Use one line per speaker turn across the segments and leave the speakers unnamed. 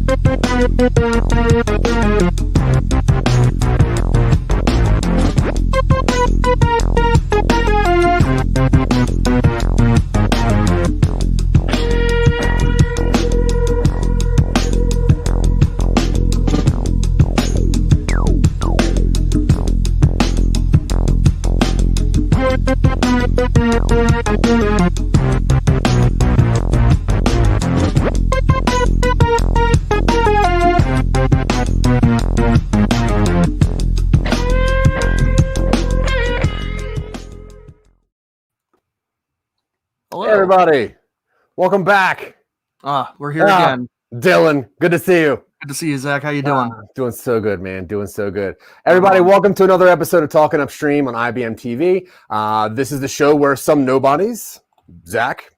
Hey everybody, welcome back.
We're here again.
Dylan, good to see you.
Good to see you, Zach. How you doing?
Doing so good, man. Doing so good. Everybody, welcome to another episode of Talking UpStream on IBM TV. This is the show where some nobodies, Zach,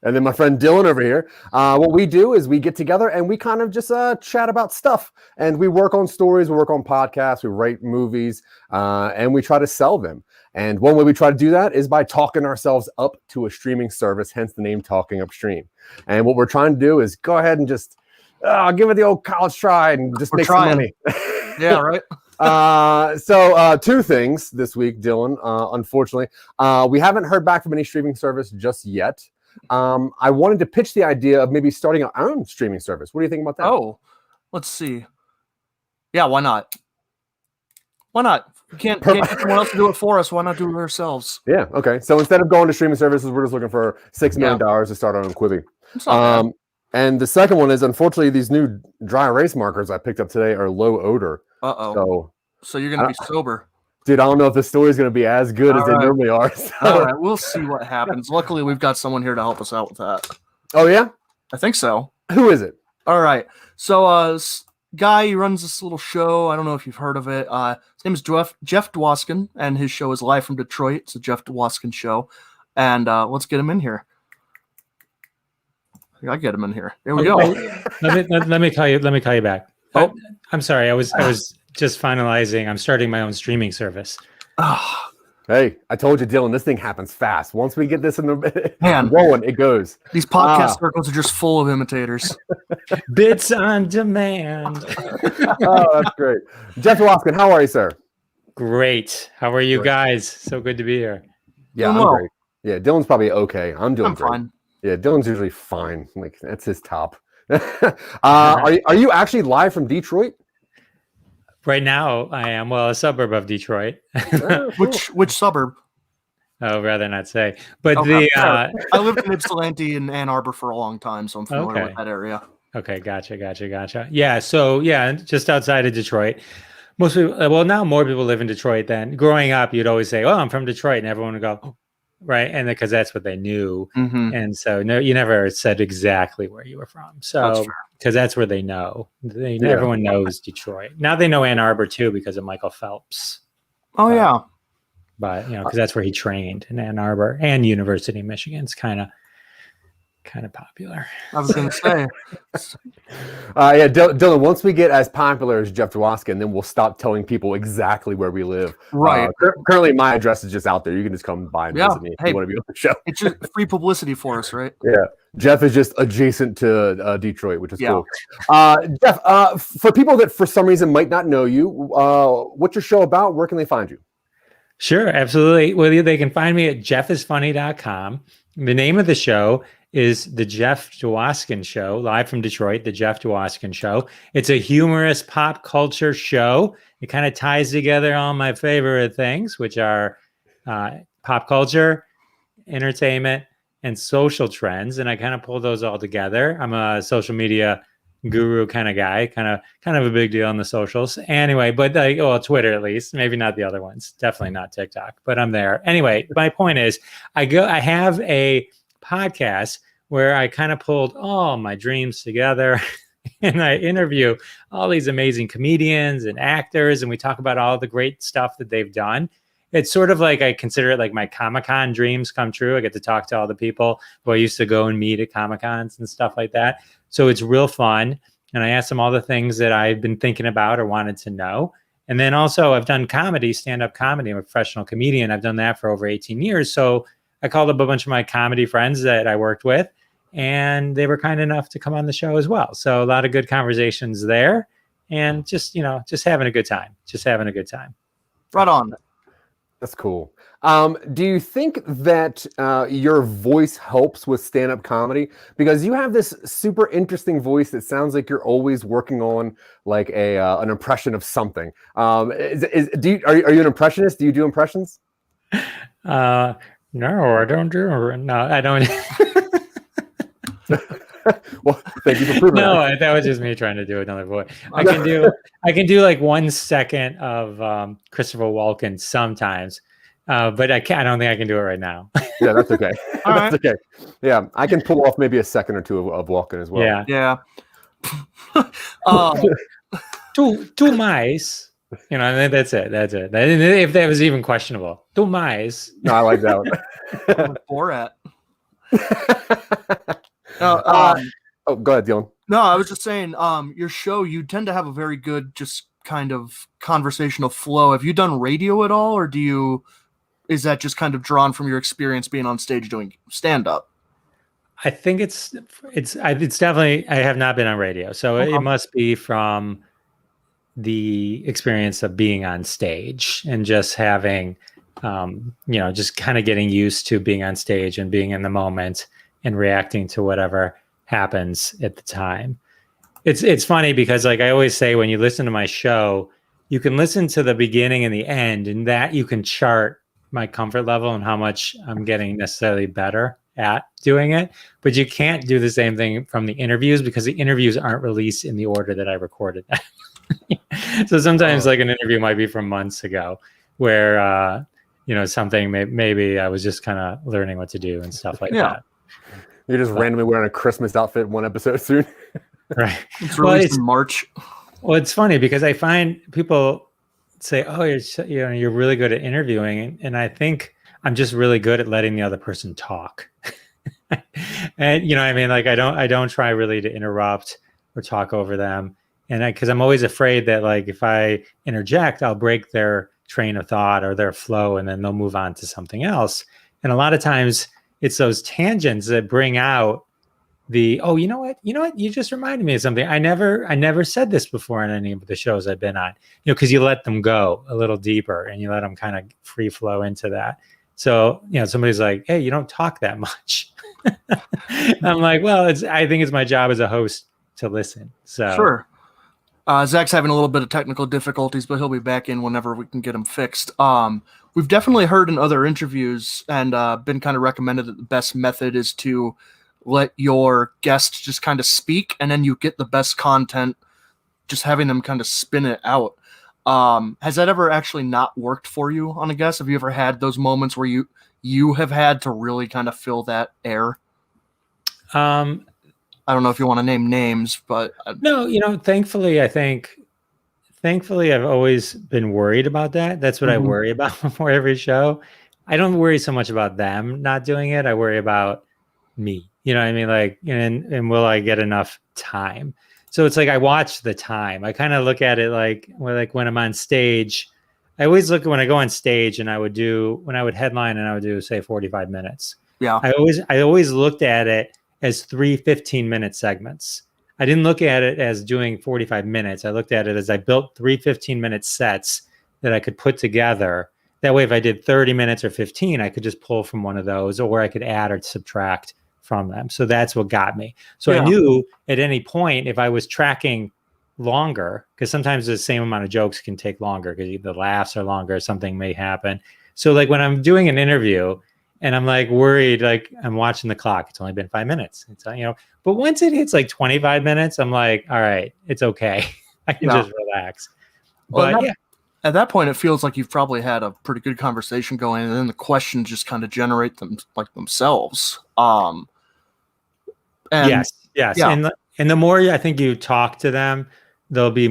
and then my friend Dylan over here. What we do is we get together and we kind of just chat about stuff. And we work on stories, we work on podcasts, we write movies, and we try to sell them. And one way we try to do that is by talking ourselves up to a streaming service, hence the name Talking UpStream. And what we're trying to do is go ahead and just give it the old college try and just make some money.
Yeah, right.
So two things this week, Dylan. Unfortunately, we haven't heard back from any streaming service just yet. I wanted to pitch the idea of maybe starting our own streaming service. What do you think about that?
Oh, let's see. Yeah, why not? Why not? We can't get someone else to do it for us. Why not do it ourselves?
Yeah, okay. So instead of going to streaming services, we're just looking for $6 million to start our own Quibi. And the second one is, unfortunately, these new dry erase markers I picked up today are low odor.
So you're going to be sober.
Dude, I don't know if the story's going to be as good as they normally are. So.
All right, we'll see what happens. Luckily, we've got someone here to help us out with that.
Oh, yeah?
I think so.
Who is it?
All right. So, guy, he runs this little show. I don't know if you've heard of it. His name is Jeff Dwoskin, and his show is live from Detroit. It's a Jeff Dwoskin Show. And let's get him in here. I get him in here. Here we go.
Let me call you back.
Oh,
I'm sorry. I was just finalizing. I'm starting my own streaming service.
Hey, I told you, Dylan, this thing happens fast. Once we get this in the
man
rolling, it goes.
These podcast circles are just full of imitators.
Bits on demand.
Oh, that's great. Jeff Dwoskin, how are you, sir?
Great. How are you guys? So good to be here.
Yeah, I'm great. Yeah, Dylan's probably okay. I'm great.
Fine.
Yeah, Dylan's usually fine. Like that's his top. Are you actually live from Detroit?
Right now, I am. Well, a suburb of Detroit.
Which suburb?
Oh, rather not say. But
I lived in Ypsilanti and Ann Arbor for a long time, so I'm familiar with that area.
Okay, gotcha. Yeah, so just outside of Detroit. Most people, well, now more people live in Detroit than growing up. You'd always say, "Oh, I'm from Detroit," and everyone would go, "Oh." Right, and because that's what they knew, and so no, you never said exactly where you were from. So because that's where they know, everyone knows Detroit. Now they know Ann Arbor too because of Michael Phelps.
Oh yeah,
but because that's where he trained in Ann Arbor, and University of Michigan's kind of popular.
I was going to say.
Yeah, Dylan, once we get as popular as Jeff Dwoskin, then we'll stop telling people exactly where we live.
Right.
Currently, my address is just out there. You can just come by and visit me if you want to be on the show.
It's just free publicity for us, right?
Yeah. Jeff is just adjacent to Detroit, which is cool. Jeff, for people that for some reason might not know you, what's your show about? Where can they find you?
Sure, absolutely. Well, they can find me at jeffisfunny.com. The name of the show is the Jeff Dwoskin Show, live from Detroit, the Jeff Dwoskin Show. It's a humorous pop culture show. It kind of ties together all my favorite things, which are pop culture, entertainment, and social trends. And I kind of pull those all together. I'm a social media guru kind of guy, kind of a big deal on the socials. Anyway, but Twitter at least, maybe not the other ones. Definitely not TikTok, but I'm there. Anyway, my point is I have a podcast where I kind of pulled all my dreams together and I interview all these amazing comedians and actors, and we talk about all the great stuff that they've done. It's sort of like I consider it like my Comic-Con dreams come true. I get to talk to all the people who I used to go and meet at Comic-Cons and stuff like that. So it's real fun. And I ask them all the things that I've been thinking about or wanted to know. And then also I've done comedy, stand-up comedy. I'm a professional comedian. I've done that for over 18 years. So I called up a bunch of my comedy friends that I worked with, and they were kind enough to come on the show as well. So a lot of good conversations there, and just having a good time.
Right on.
That's cool. Do you think that your voice helps with stand-up comedy? Because you have this super interesting voice that sounds like you're always working on like an impression of something. Are you an impressionist? Do you do impressions?
No, I don't do. No, I don't.
Well, thank you for proving
that. That was just me trying to do another voice. I can do like 1 second of Christopher Walken sometimes, but I don't think I can do it right now.
Yeah, that's okay.
That's
okay. Yeah, I can pull off maybe a second or two of Walken as well.
Yeah. Two mice. And that's it. If that was even questionable, 2 mice.
No, I like that one.
Borat.
Oh, go ahead, Dylan.
No, I was just saying, your show, you tend to have a very good, just kind of conversational flow. Have you done radio at all, or is that just kind of drawn from your experience being on stage doing stand-up?
I think it's definitely, I have not been on radio, so it must be from the experience of being on stage and just having, just kind of getting used to being on stage and being in the moment and reacting to whatever happens at the time. It's funny because, like I always say, when you listen to my show, you can listen to the beginning and the end, and that you can chart my comfort level and how much I'm getting necessarily better at doing it. But you can't do the same thing from the interviews, because the interviews aren't released in the order that I recorded them. So sometimes like an interview might be from months ago where, something maybe I was just kind of learning what to do and stuff like that.
You're just randomly wearing a Christmas outfit one episode soon.
Right.
It's released in March.
Well, it's funny because I find people say, "Oh, you're really good at interviewing," and I think I'm just really good at letting the other person talk. And like I don't try really to interrupt or talk over them, and because I'm always afraid that like if I interject, I'll break their train of thought or their flow, and then they'll move on to something else. And a lot of times it's those tangents that bring out the, oh, you know what, you just reminded me of something. I never said this before in any of the shows I've been on, because you let them go a little deeper and you let them kind of free flow into that. So, somebody's like, hey, you don't talk that much. I'm like, well, I think it's my job as a host to listen. So
sure. Zach's having a little bit of technical difficulties, but he'll be back in whenever we can get him fixed. We've definitely heard in other interviews and been kind of recommended that the best method is to let your guest just kind of speak, and then you get the best content, just having them kind of spin it out. Has that ever actually not worked for you on a guest? Have you ever had those moments where you have had to really kind of fill that air? I don't know if you want to name names, but
no, thankfully I've always been worried about that. That's what I worry about before every show. I don't worry so much about them not doing it. I worry about me. You know what I mean? Like, and will I get enough time? So it's like I watch the time. I kind of look at it like when I'm on stage. I always look when I go on stage, and when I would headline and I would do say 45 minutes.
Yeah.
I always looked at it as 3 15-minute segments. I didn't look at it as doing 45 minutes. I looked at it as I built 3 15-minute sets that I could put together. That way, if I did 30 minutes or 15, I could just pull from one of those, or I could add or subtract from them. So that's what got me. So I knew at any point if I was tracking longer, because sometimes the same amount of jokes can take longer because the laughs are longer, something may happen. So like when I'm doing an interview and I'm like worried, like I'm watching the clock, it's only been 5 minutes. It's but once it hits like 25 minutes, I'm like, all right, it's okay. I can just relax.
Well, but at that point, it feels like you've probably had a pretty good conversation going, and then the questions just kind of generate them like themselves.
Yes. Yeah. And the more I think you talk to them, they'll be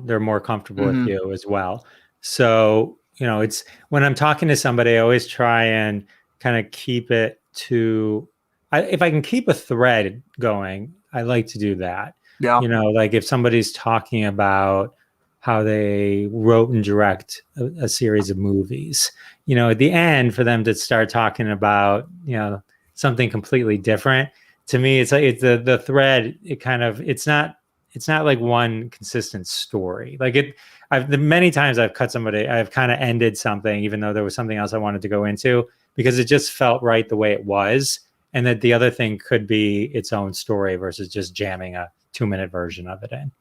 they're more comfortable with you as well. So, it's when I'm talking to somebody, I always try and kind of keep it to, if I can keep a thread going, I like to do that.
Yeah.
Like if somebody's talking about how they wrote and direct a series of movies, at the end for them to start talking about, something completely different, to me, it's like the thread. It's not like one consistent story. Like the many times I've cut somebody, I've kind of ended something, even though there was something else I wanted to go into, because it just felt right the way it was. And that the other thing could be its own story versus just jamming a 2-minute version of it in.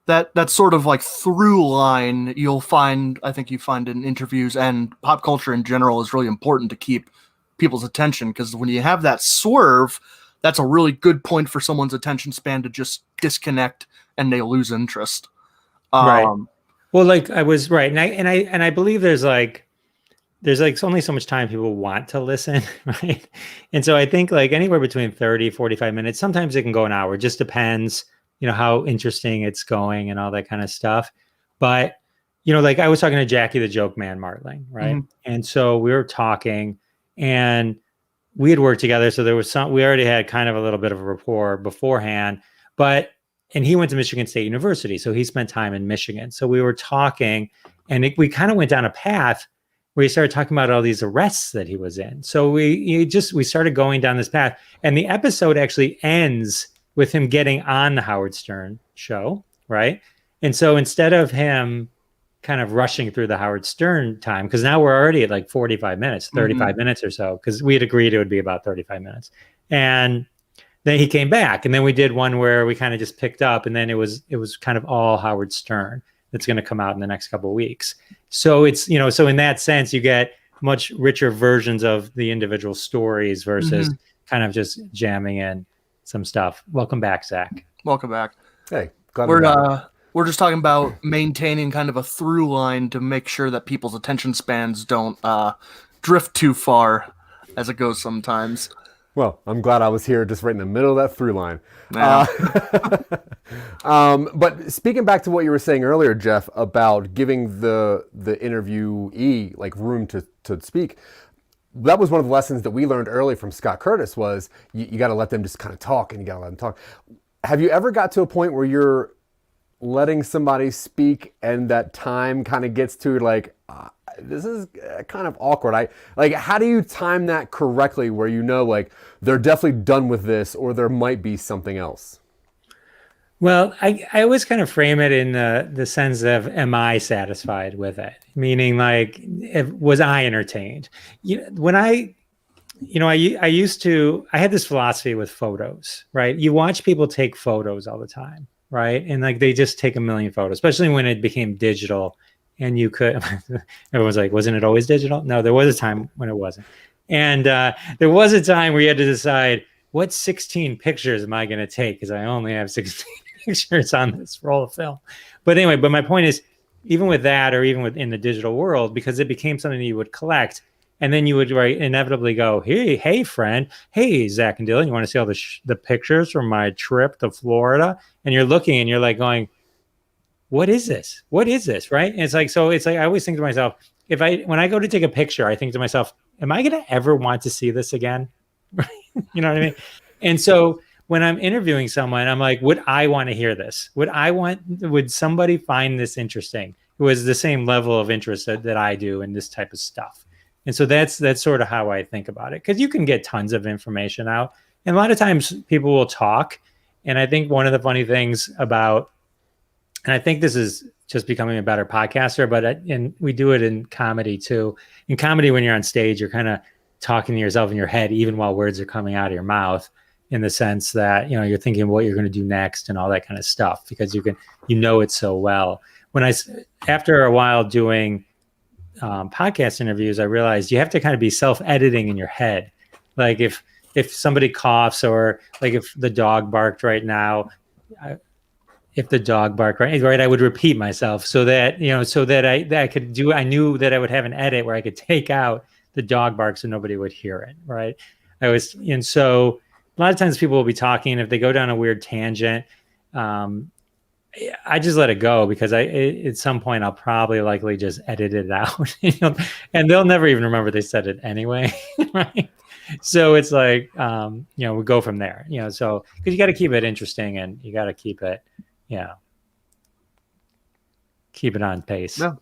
That sort of like through line I think you find in interviews and pop culture in general is really important to keep people's attention, because when you have that swerve, that's a really good point for someone's attention span to just disconnect and they lose interest.
Right. Well, like I was right. And I believe there's like only so much time people want to listen. Right. And so I think like anywhere between 30, 45 minutes, sometimes it can go an hour. It just depends, how interesting it's going and all that kind of stuff. But, like I was talking to Jackie, the Joke Man Martling. Right. Mm-hmm. And so we were talking and we had worked together. So we already had kind of a little bit of a rapport beforehand, and he went to Michigan State University. So he spent time in Michigan. So we were talking and we kind of went down a path where he started talking about all these arrests that he was in. So we started going down this path, and the episode actually ends with him getting on the Howard Stern show. Right. And so instead of him kind of rushing through the Howard Stern time, because now we're already at like 45 minutes, 35 minutes or so, because we had agreed it would be about 35 minutes. And then he came back, and then we did one where we kind of just picked up, and then it was kind of all Howard Stern that's going to come out in the next couple of weeks. So it's, so in that sense, you get much richer versions of the individual stories versus kind of just jamming in some stuff. Welcome back, Zach.
Welcome back.
Hey,
we're just talking about maintaining kind of a through line to make sure that people's attention spans don't drift too far as it goes sometimes.
Well, I'm glad I was here just right in the middle of that through line.
Yeah.
But speaking back to what you were saying earlier, Jeff, about giving the interviewee like room to speak, that was one of the lessons that we learned early from Scott Curtis was you got to let them just kind of talk, and you got to let them talk. Have you ever got to a point where you're letting somebody speak and that time kind of gets to like, this is kind of awkward. How do you time that correctly where like they're definitely done with this or there might be something else?
Well, I always kind of frame it in the sense of, am I satisfied with it? Meaning like, was I entertained? When I had this philosophy with photos, right? You watch people take photos all the time, right? And like, they just take a million photos, especially when it became digital. And you could, everyone's like, wasn't it always digital? No, there was a time when it wasn't. And there was a time where you had to decide, what 16 pictures am I going to take? Because I only have 16 pictures on this roll of film. But anyway, my point is, even with that, or even within the digital world, because it became something that you would collect, and then you would inevitably go, hey, friend, hey, Zack and Dylan, you want to see all the pictures from my trip to Florida? And you're looking and you're like going, what is this? What is this? Right. And it's like, I always think to myself, when I go to take a picture, I think to myself, am I going to ever want to see this again? You know what I mean? And so when I'm interviewing someone, I'm like, would I want to hear this? Would somebody find this interesting who has the same level of interest that I do in this type of stuff? And so that's sort of how I think about it. Cause you can get tons of information out. And a lot of times people will talk. And I think one of the funny things about, and I think this is just becoming a better podcaster, and we do it in comedy too. In comedy, when you're on stage, you're kind of talking to yourself in your head, even while words are coming out of your mouth, in the sense that, you're thinking what you're going to do next and all that kind of stuff, because it so well. After a while doing podcast interviews, I realized you have to kind of be self-editing in your head. Like if somebody coughs, or like if the dog barked right now, I would repeat myself so that I could do. I knew that I would have an edit where I could take out the dog bark so nobody would hear it. Right. And so a lot of times people will be talking. If they go down a weird tangent, I just let it go, because at some point I'll probably likely just edit it out, and they'll never even remember they said it anyway. Right. So it's like, we go from there, so, because you got to keep it interesting, and you got to keep it, keep it on pace.
No.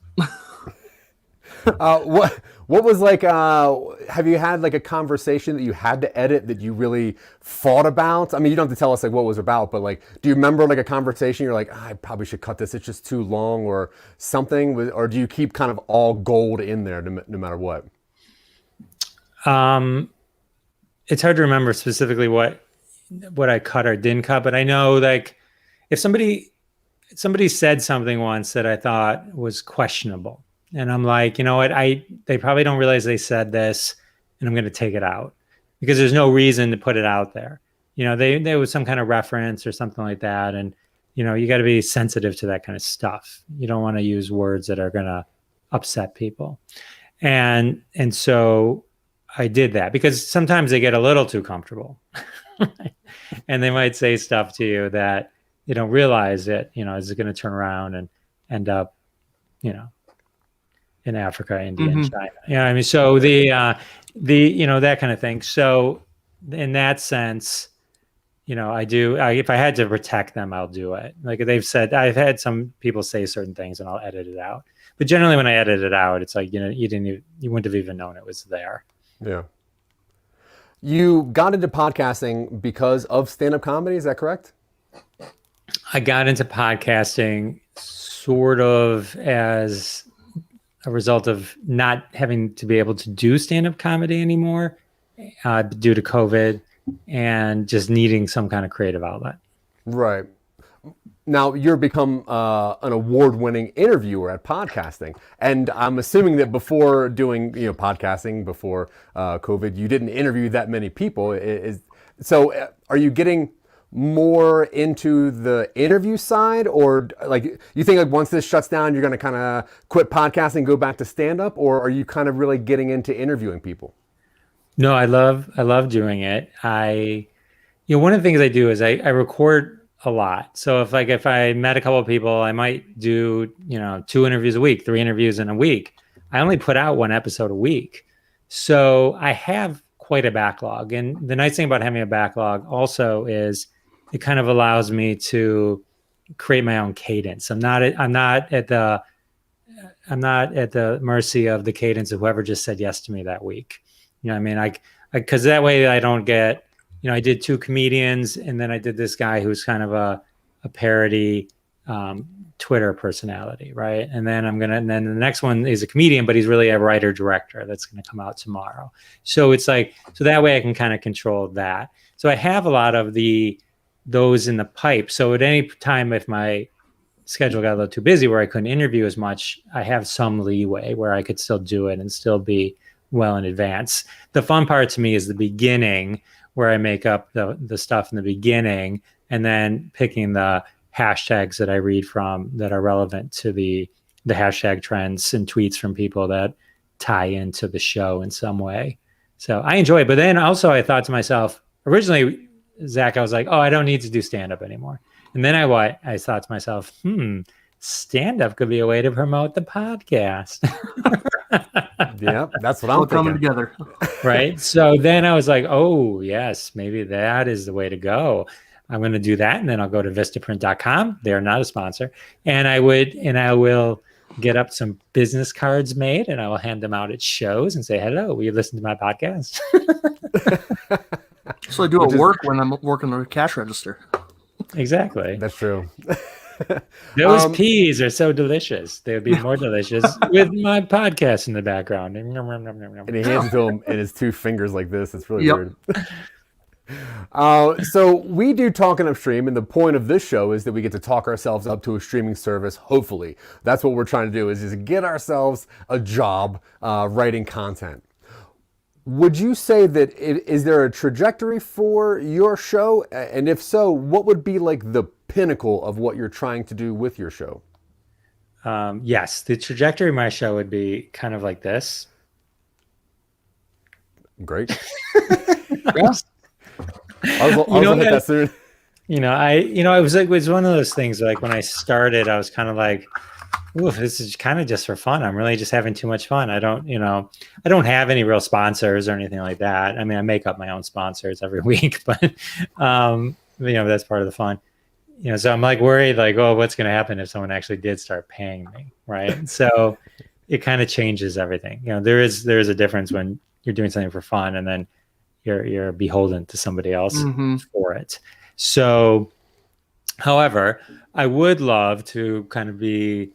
What was like, have you had like a conversation that you had to edit that you really thought about? I mean, you don't have to tell us like what it was about, but like, do you remember like a conversation you're like, I probably should cut this, it's just too long or something? Or do you keep kind of all gold in there no matter what?
It's hard to remember specifically what I cut or didn't cut, but I know like if somebody said something once that I thought was questionable, and I'm like, you know what, they probably don't realize they said this, and I'm going to take it out because there's no reason to put it out there. You know, there was some kind of reference or something like that, and you know, you got to be sensitive to that kind of stuff. You don't want to use words that are going to upset people, and so I did that because sometimes they get a little too comfortable, and they might say stuff to you that you don't realize it, you know, is going to turn around and end up, you know, in Africa, India, and China. Yeah, I mean, so the you know, that kind of thing. So in that sense, you know, if I had to protect them, I'll do it. Like they've said, I've had some people say certain things and I'll edit it out. But generally when I edit it out, it's like, you know, you wouldn't have even known it was there.
Yeah. You got into podcasting because of stand-up comedy, is that correct?
I got into podcasting sort of as a result of not having to be able to do stand-up comedy anymore due to COVID and just needing some kind of creative outlet. Right.
Now you've become an award-winning interviewer at podcasting, and I'm assuming that before doing podcasting before COVID, you didn't interview that many people. So are you getting more into the interview side, or like you think like once this shuts down, you're going to kind of quit podcasting, go back to stand-up, or are you kind of really getting into interviewing people?
No, I love doing it. One of the things I do is I record a lot. So if I met a couple of people, I might do, 2 interviews a week, 3 interviews in a week. I only put out 1 episode a week. So I have quite a backlog. And the nice thing about having a backlog also is it kind of allows me to create my own cadence. I'm not at the mercy of the cadence of whoever just said yes to me that week. You know what I mean? Because that way I don't get, I did 2 comedians, and then I did this guy who's kind of a parody Twitter personality, right? And then and then the next one is a comedian, but he's really a writer director that's going to come out tomorrow. So it's like, so that way I can kind of control that. So I have a lot of those in the pipe. So at any time, if my schedule got a little too busy where I couldn't interview as much, I have some leeway where I could still do it and still be well in advance. The fun part to me is the beginning, where I make up the stuff in the beginning and then picking the hashtags that I read from that are relevant to the hashtag trends and tweets from people that tie into the show in some way. So I enjoy it. But then also I thought to myself, originally, Zach, I was like, oh, I don't need to do stand-up anymore. And then I thought to myself, stand-up could be a way to promote the podcast.
Yeah, that's what I'm thinking.
Coming together.
Right. So then I was like, oh, yes, maybe that is the way to go. I'm going to do that. And then I'll go to vistaprint.com. They're not a sponsor. And I will get up some business cards made, and I will hand them out at shows and say, hello, will you listen to my podcast?
So I do at work when I'm working the cash register.
Exactly.
That's true.
Those peas are so delicious. They would be more delicious with my podcast in the background. And
he hands it to him in his 2 fingers like this. It's really weird. So we do Talking UpStream, and the point of this show is that we get to talk ourselves up to a streaming service. Hopefully, that's what we're trying to do, is just get ourselves a job writing content. Would you say that is there a trajectory for your show? And if so, what would be like the pinnacle of what you're trying to do with your show?
Yes, the trajectory of my show would be kind of like this.
Great.
Yeah.
I was gonna hit that soon.
It was one of those things, like when I started, I was kind of like, ooh, this is kind of just for fun. I'm really just having too much fun. I don't have any real sponsors or anything like that. I mean, I make up my own sponsors every week, but that's part of the fun. So I'm like worried, like, oh, what's going to happen if someone actually did start paying me, right? So it kind of changes everything. You know, there is a difference when you're doing something for fun and then you're beholden to somebody else for it. So, however, I would love to kind of be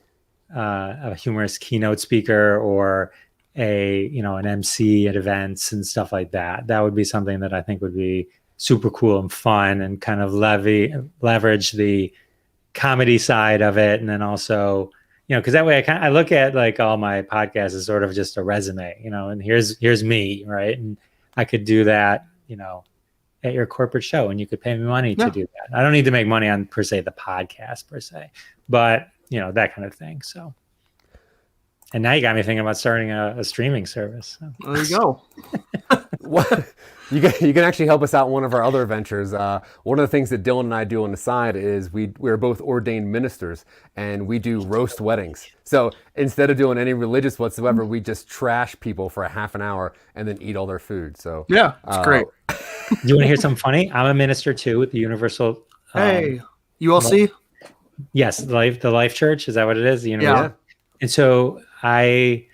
a humorous keynote speaker or an MC at events and stuff like that. That would be something that I think would be super cool and fun, and kind of leverage the comedy side of it. And then also, because that way I look at like all my podcasts as sort of just a resume, and here's me, right? And I could do that, at your corporate show, and you could pay me money to do that. I don't need to make money on per se the podcast per se, but that kind of thing. So, and now you got me thinking about starting a streaming service. So.
There you go.
You can actually help us out in one of our other ventures. One of the things that Dylan and I do on the side is we're both ordained ministers, and we do roast weddings. So instead of doing any religious whatsoever, we just trash people for a half an hour and then eat all their food. So
yeah, it's great.
Do you want to hear something funny? I'm a minister too with the Universal.
Hey, ULC?
Yes, the Life Church. Is that what it is? The Universal?
Yeah.
And so I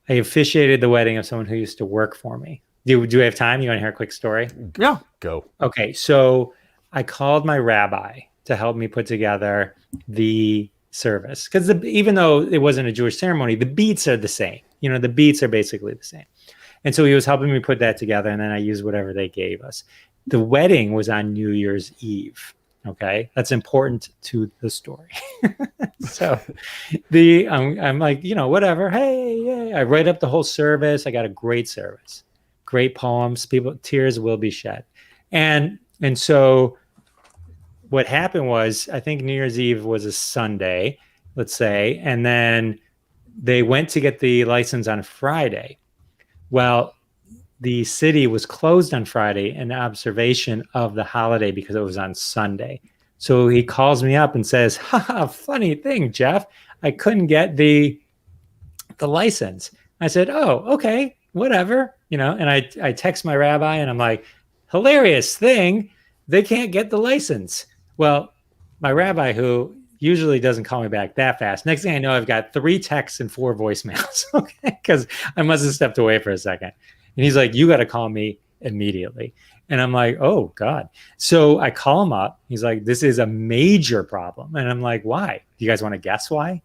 officiated the wedding of someone who used to work for me. Do we have time? You want to hear a quick story?
Yeah.
Go.
Okay, so I called my rabbi to help me put together the service, because even though it wasn't a Jewish ceremony, the beats are the same. The beats are basically the same. And so he was helping me put that together, and then I used whatever they gave us. The wedding was on New Year's Eve. Okay, that's important to the story. So I'm like, whatever. Hey, I write up the whole service. I got a great service, great poems. Tears will be shed. And so what happened was, I think New Year's Eve was a Sunday, let's say, and then they went to get the license on Friday. Well, the city was closed on Friday in observation of the holiday because it was on Sunday. So he calls me up and says, funny thing, Jeff, I couldn't get the license. I said, oh, okay, whatever, and I text my rabbi and I'm like, hilarious thing, they can't get the license. Well, my rabbi, who usually doesn't call me back that fast, next thing I know, I've got 3 texts and 4 voicemails, okay, because I must have stepped away for a second. And he's like, you got to call me immediately. And I'm like, oh, God. So I call him up. He's like, this is a major problem. And I'm like, why? Do you guys want to guess why?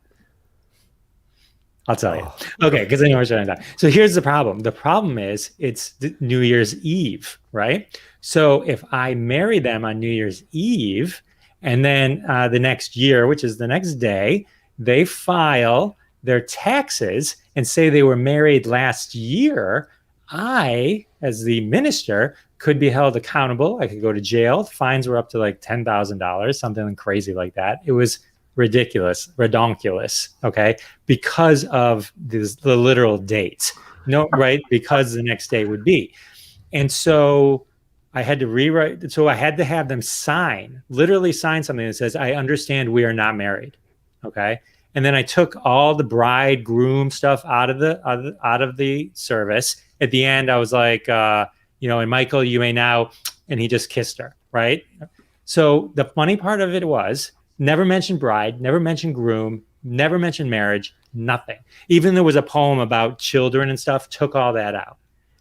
I'll tell you. Okay, because I know we're shutting down. So here's the problem. The problem is it's New Year's Eve, right? So if I marry them on New Year's Eve, and then the next year, which is the next day, they file their taxes and say they were married last year, I, as the minister, could be held accountable. I could go to jail. Fines were up to like $10,000, something crazy like that. It was ridiculous, redonkulous, okay, because of the literal dates. No, right? Because the next day would be. And so I had to rewrite. So I had to have them literally sign something that says, I understand we are not married, okay? And then I took all the bride groom stuff out of the service. At the end, I was like, and Michael, you may now, and he just kissed her, right? So the funny part of it was, never mentioned bride, never mentioned groom, never mentioned marriage, nothing. Even there was a poem about children and stuff, took all that out.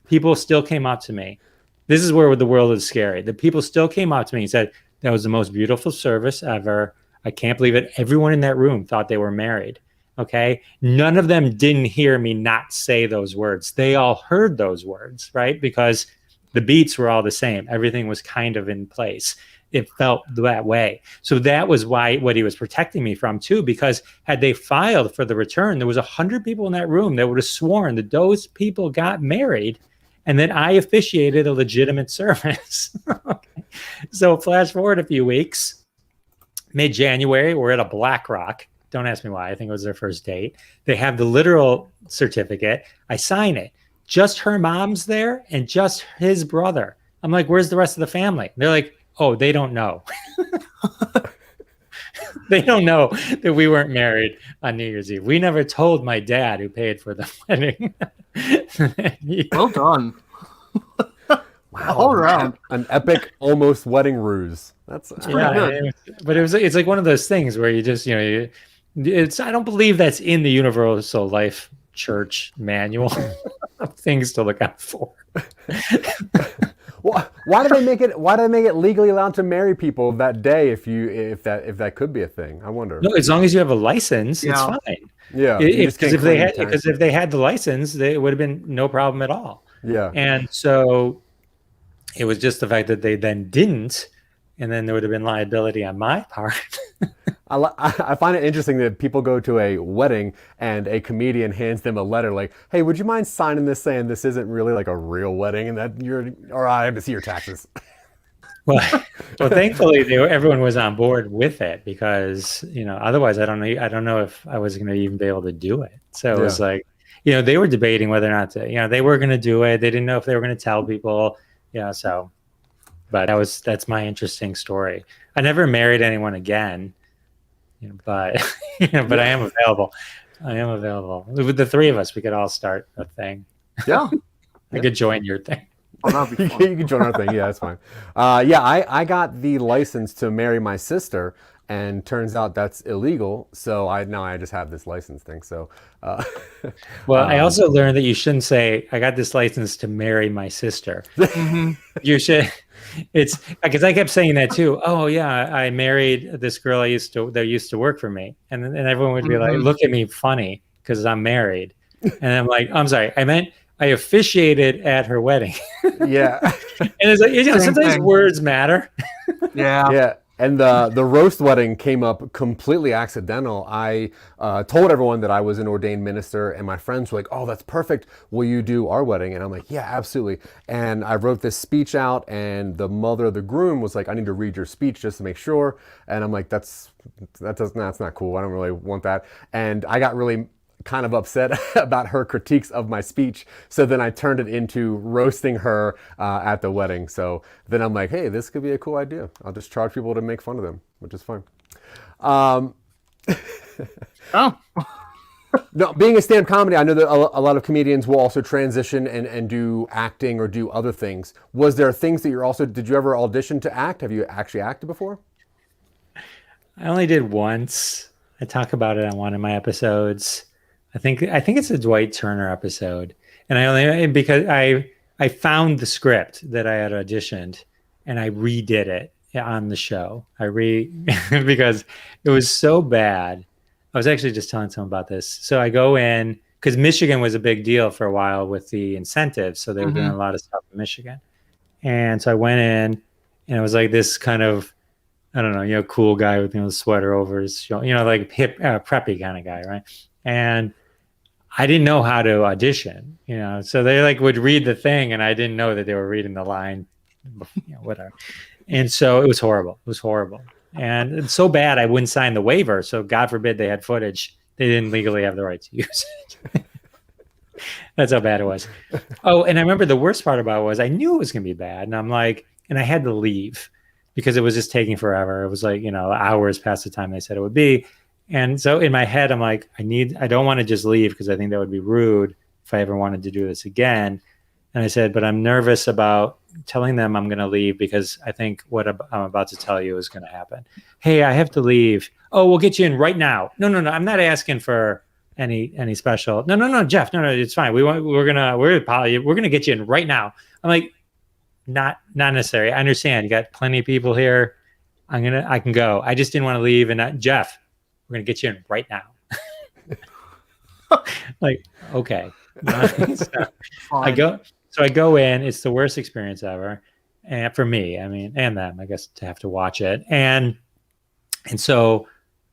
People still came up to me. This is where the world is scary. The people still came up to me and said, that was the most beautiful service ever. I can't believe it. Everyone in that room thought they were married. Okay. None of them didn't hear me not say those words. They all heard those words, right? Because the beats were all the same. Everything was kind of in place. It felt that way. So that was what he was protecting me from too, because had they filed for the return, there was 100 people in that room that would have sworn that those people got married and that I officiated a legitimate service. Okay. So flash forward a few weeks, mid-January, we're at a BlackRock. Don't ask me why. I think it was their first date. They have the literal certificate. I sign it. Just her mom's there and just his brother. I'm like, where's the rest of the family? They're like, oh, they don't know. They don't know that we weren't married on New Year's Eve. We never told my dad, who paid for the wedding.
Well done.
Wow,
all around.
An epic almost wedding ruse. That's
good.
But it's like one of those things where you just, I don't believe that's in the universal life church manual of things to look out for.
Well, why do they make it? Why do they make it legally allowed to marry people that day? If that could be a thing, I wonder.
No, as long as you have a license, it's
Yeah.
fine.
Yeah,
Because if they had the license, it would have been no problem at all.
Yeah.
And so it was just the fact that they then didn't, and then there would have been liability on my part.
I find it interesting that people go to a wedding and a comedian hands them a letter like, "Hey, would you mind signing this saying this isn't really like a real wedding and that I have to see your taxes."
Well, thankfully everyone was on board with it because otherwise I don't know if I was going to even be able to do it. So it was like, they were debating whether or not to, they were going to do it. They didn't know if they were going to tell people, So, but that's my interesting story. I never married anyone again. But but I am available. With the three of us, we could all start a thing.
Yeah.
I could join your thing.
Oh, that'd be fun.
You can join our thing. Yeah, that's fine. I got the license to marry my sister, and turns out that's illegal. So now I just have this license thing. So,
well, I also learned that you shouldn't say I got this license to marry my sister.
Mhm.
You should. It's because I kept saying that too. Oh yeah, I married this girl that used to work for me, and everyone would be like, look at me funny because I'm married, and I'm like, I'm sorry, I meant I officiated at her wedding.
Yeah.
And it's like, sometimes words matter.
Yeah.
Yeah. And the roast wedding came up completely accidental. I told everyone that I was an ordained minister, and my friends were like, "Oh, that's perfect. Will you do our wedding?" And I'm like, "Yeah, absolutely." And I wrote this speech out, and the mother of the groom was like, "I need to read your speech just to make sure." And I'm like, that's not cool. I don't really want that. And I got really kind of upset about her critiques of my speech. So then I turned it into roasting her at the wedding. So then I'm like, hey, this could be a cool idea. I'll just charge people to make fun of them, which is fun.
Oh.
No, being a stand-up comedy, I know that a lot of comedians will also transition and do acting or do other things. Was there things that did you ever audition to act? Have you actually acted before?
I only did once. I talk about it on one of my episodes. I think it's a Dwight Turner episode, and because I found the script that I had auditioned, and I redid it on the show. Because it was so bad. I was actually just telling someone about this. So I go in because Michigan was a big deal for a while with the incentives, so they were doing a lot of stuff in Michigan, and so I went in, and it was like this kind of, I don't know, cool guy with the sweater over his shoulder, like hip preppy kind of guy, right? And I didn't know how to audition, so they would read the thing, and I didn't know that they were reading the line, whatever. And so it was horrible. And it's so bad I wouldn't sign the waiver. So God forbid they had footage. They didn't legally have the right to use it. That's how bad it was. Oh, and I remember the worst part about it was I knew it was going to be bad. And I'm like, and I had to leave because it was just taking forever. It was like, hours past the time they said it would be. And so in my head, I'm like, I don't want to just leave because I think that would be rude if I ever wanted to do this again. And I said, but I'm nervous about telling them I'm going to leave because I think what I'm about to tell you is going to happen. Hey, I have to leave. Oh, we'll get you in right now. No. I'm not asking for any special. No, Jeff. No, it's fine. We're gonna get you in right now. I'm like, not necessary. I understand. You got plenty of people here. I can go. I just didn't want to leave. And Jeff, we're gonna get you in right now. Like, okay. I go in. It's the worst experience ever, and for me, and them, I guess, to have to watch it. And so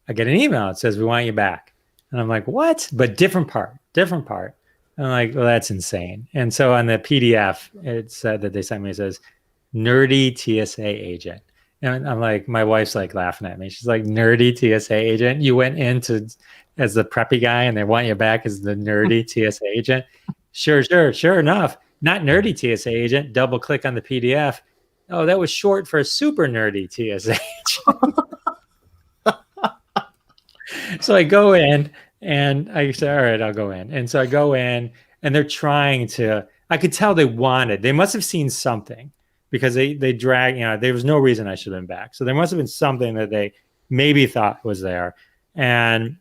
I get an email. It says, we want you back. And I'm like, what? But different part. And I'm like, well, that's insane. And so on the PDF, it said that they sent me, it says, nerdy TSA agent. And I'm like, my wife's like laughing at me. She's like, nerdy TSA agent? You went into as the preppy guy and they want you back as the nerdy TSA agent? Sure enough. Not nerdy TSA agent. Double click on the PDF. Oh, that was short for super nerdy TSA agent. So I go in and I say, all right, I'll go in. And so I go in and they're trying to, I could tell they must have seen something because they drag, there was no reason I should have been back. So there must have been something that they maybe thought was there. And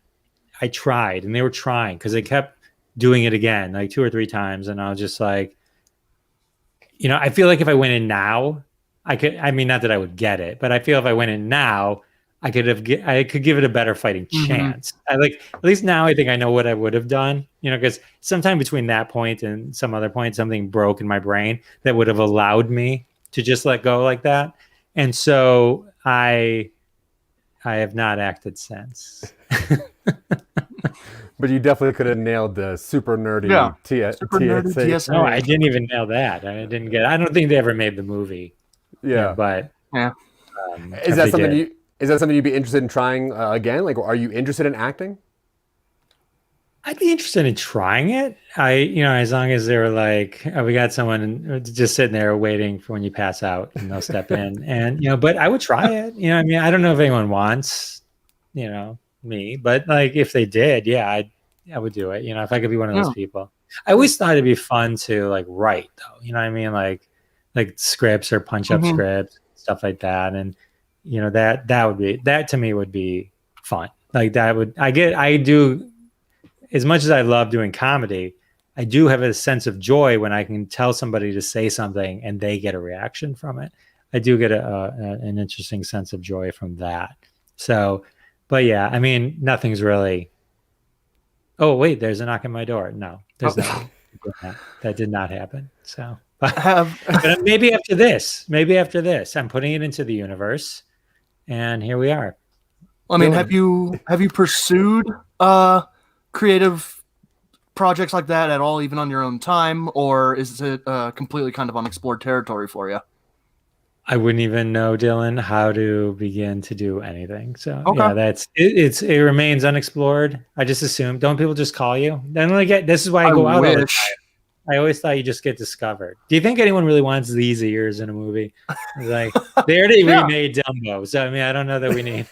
I tried and they were trying because they kept doing it again, like 2 or 3 times. And I was just like, I feel like if I went in now, I mean, not that I would get it, but I feel if I went in now, I could give it a better fighting chance. At least now I think I know what I would have done, because sometime between that point and some other point, something broke in my brain that would have allowed me to just let go like that. And so I have not acted since.
But you definitely could have nailed the super nerdy TSA.
No, I didn't even nail that. I don't think they ever made the movie.
Yeah.
But
is that something you'd be interested in trying again? Like, are you interested in acting?
I'd be interested in trying it. As long as they're like, we got someone just sitting there waiting for when you pass out and they'll step in. And, but I would try it. I mean, I don't know if anyone wants, me, but like if they did, yeah, I would do it. If I could be one of those people. I always thought it'd be fun to like write though. You know what I mean? Like scripts or punch up scripts, stuff like that. And, that to me would be fun. Like I do. As much as I love doing comedy, I do have a sense of joy when I can tell somebody to say something and they get a reaction from it. I do get an interesting sense of joy from that. So, but yeah, I mean, nothing's really. Oh wait, there's a knock on my door. No, there's not. That did not happen. So, but maybe after this, I'm putting it into the universe, and here we are.
I mean, have you pursued creative projects like that at all, even on your own time, or is it completely kind of unexplored territory for you?
I wouldn't even know, Dylan, how to begin to do anything. So yeah, it remains unexplored. I just assume. Don't people just call you? This is why I go out all the time. I always thought you just get discovered. Do you think anyone really wants these ears in a movie? Like they already remade Dumbo, so I mean, I don't know that we need.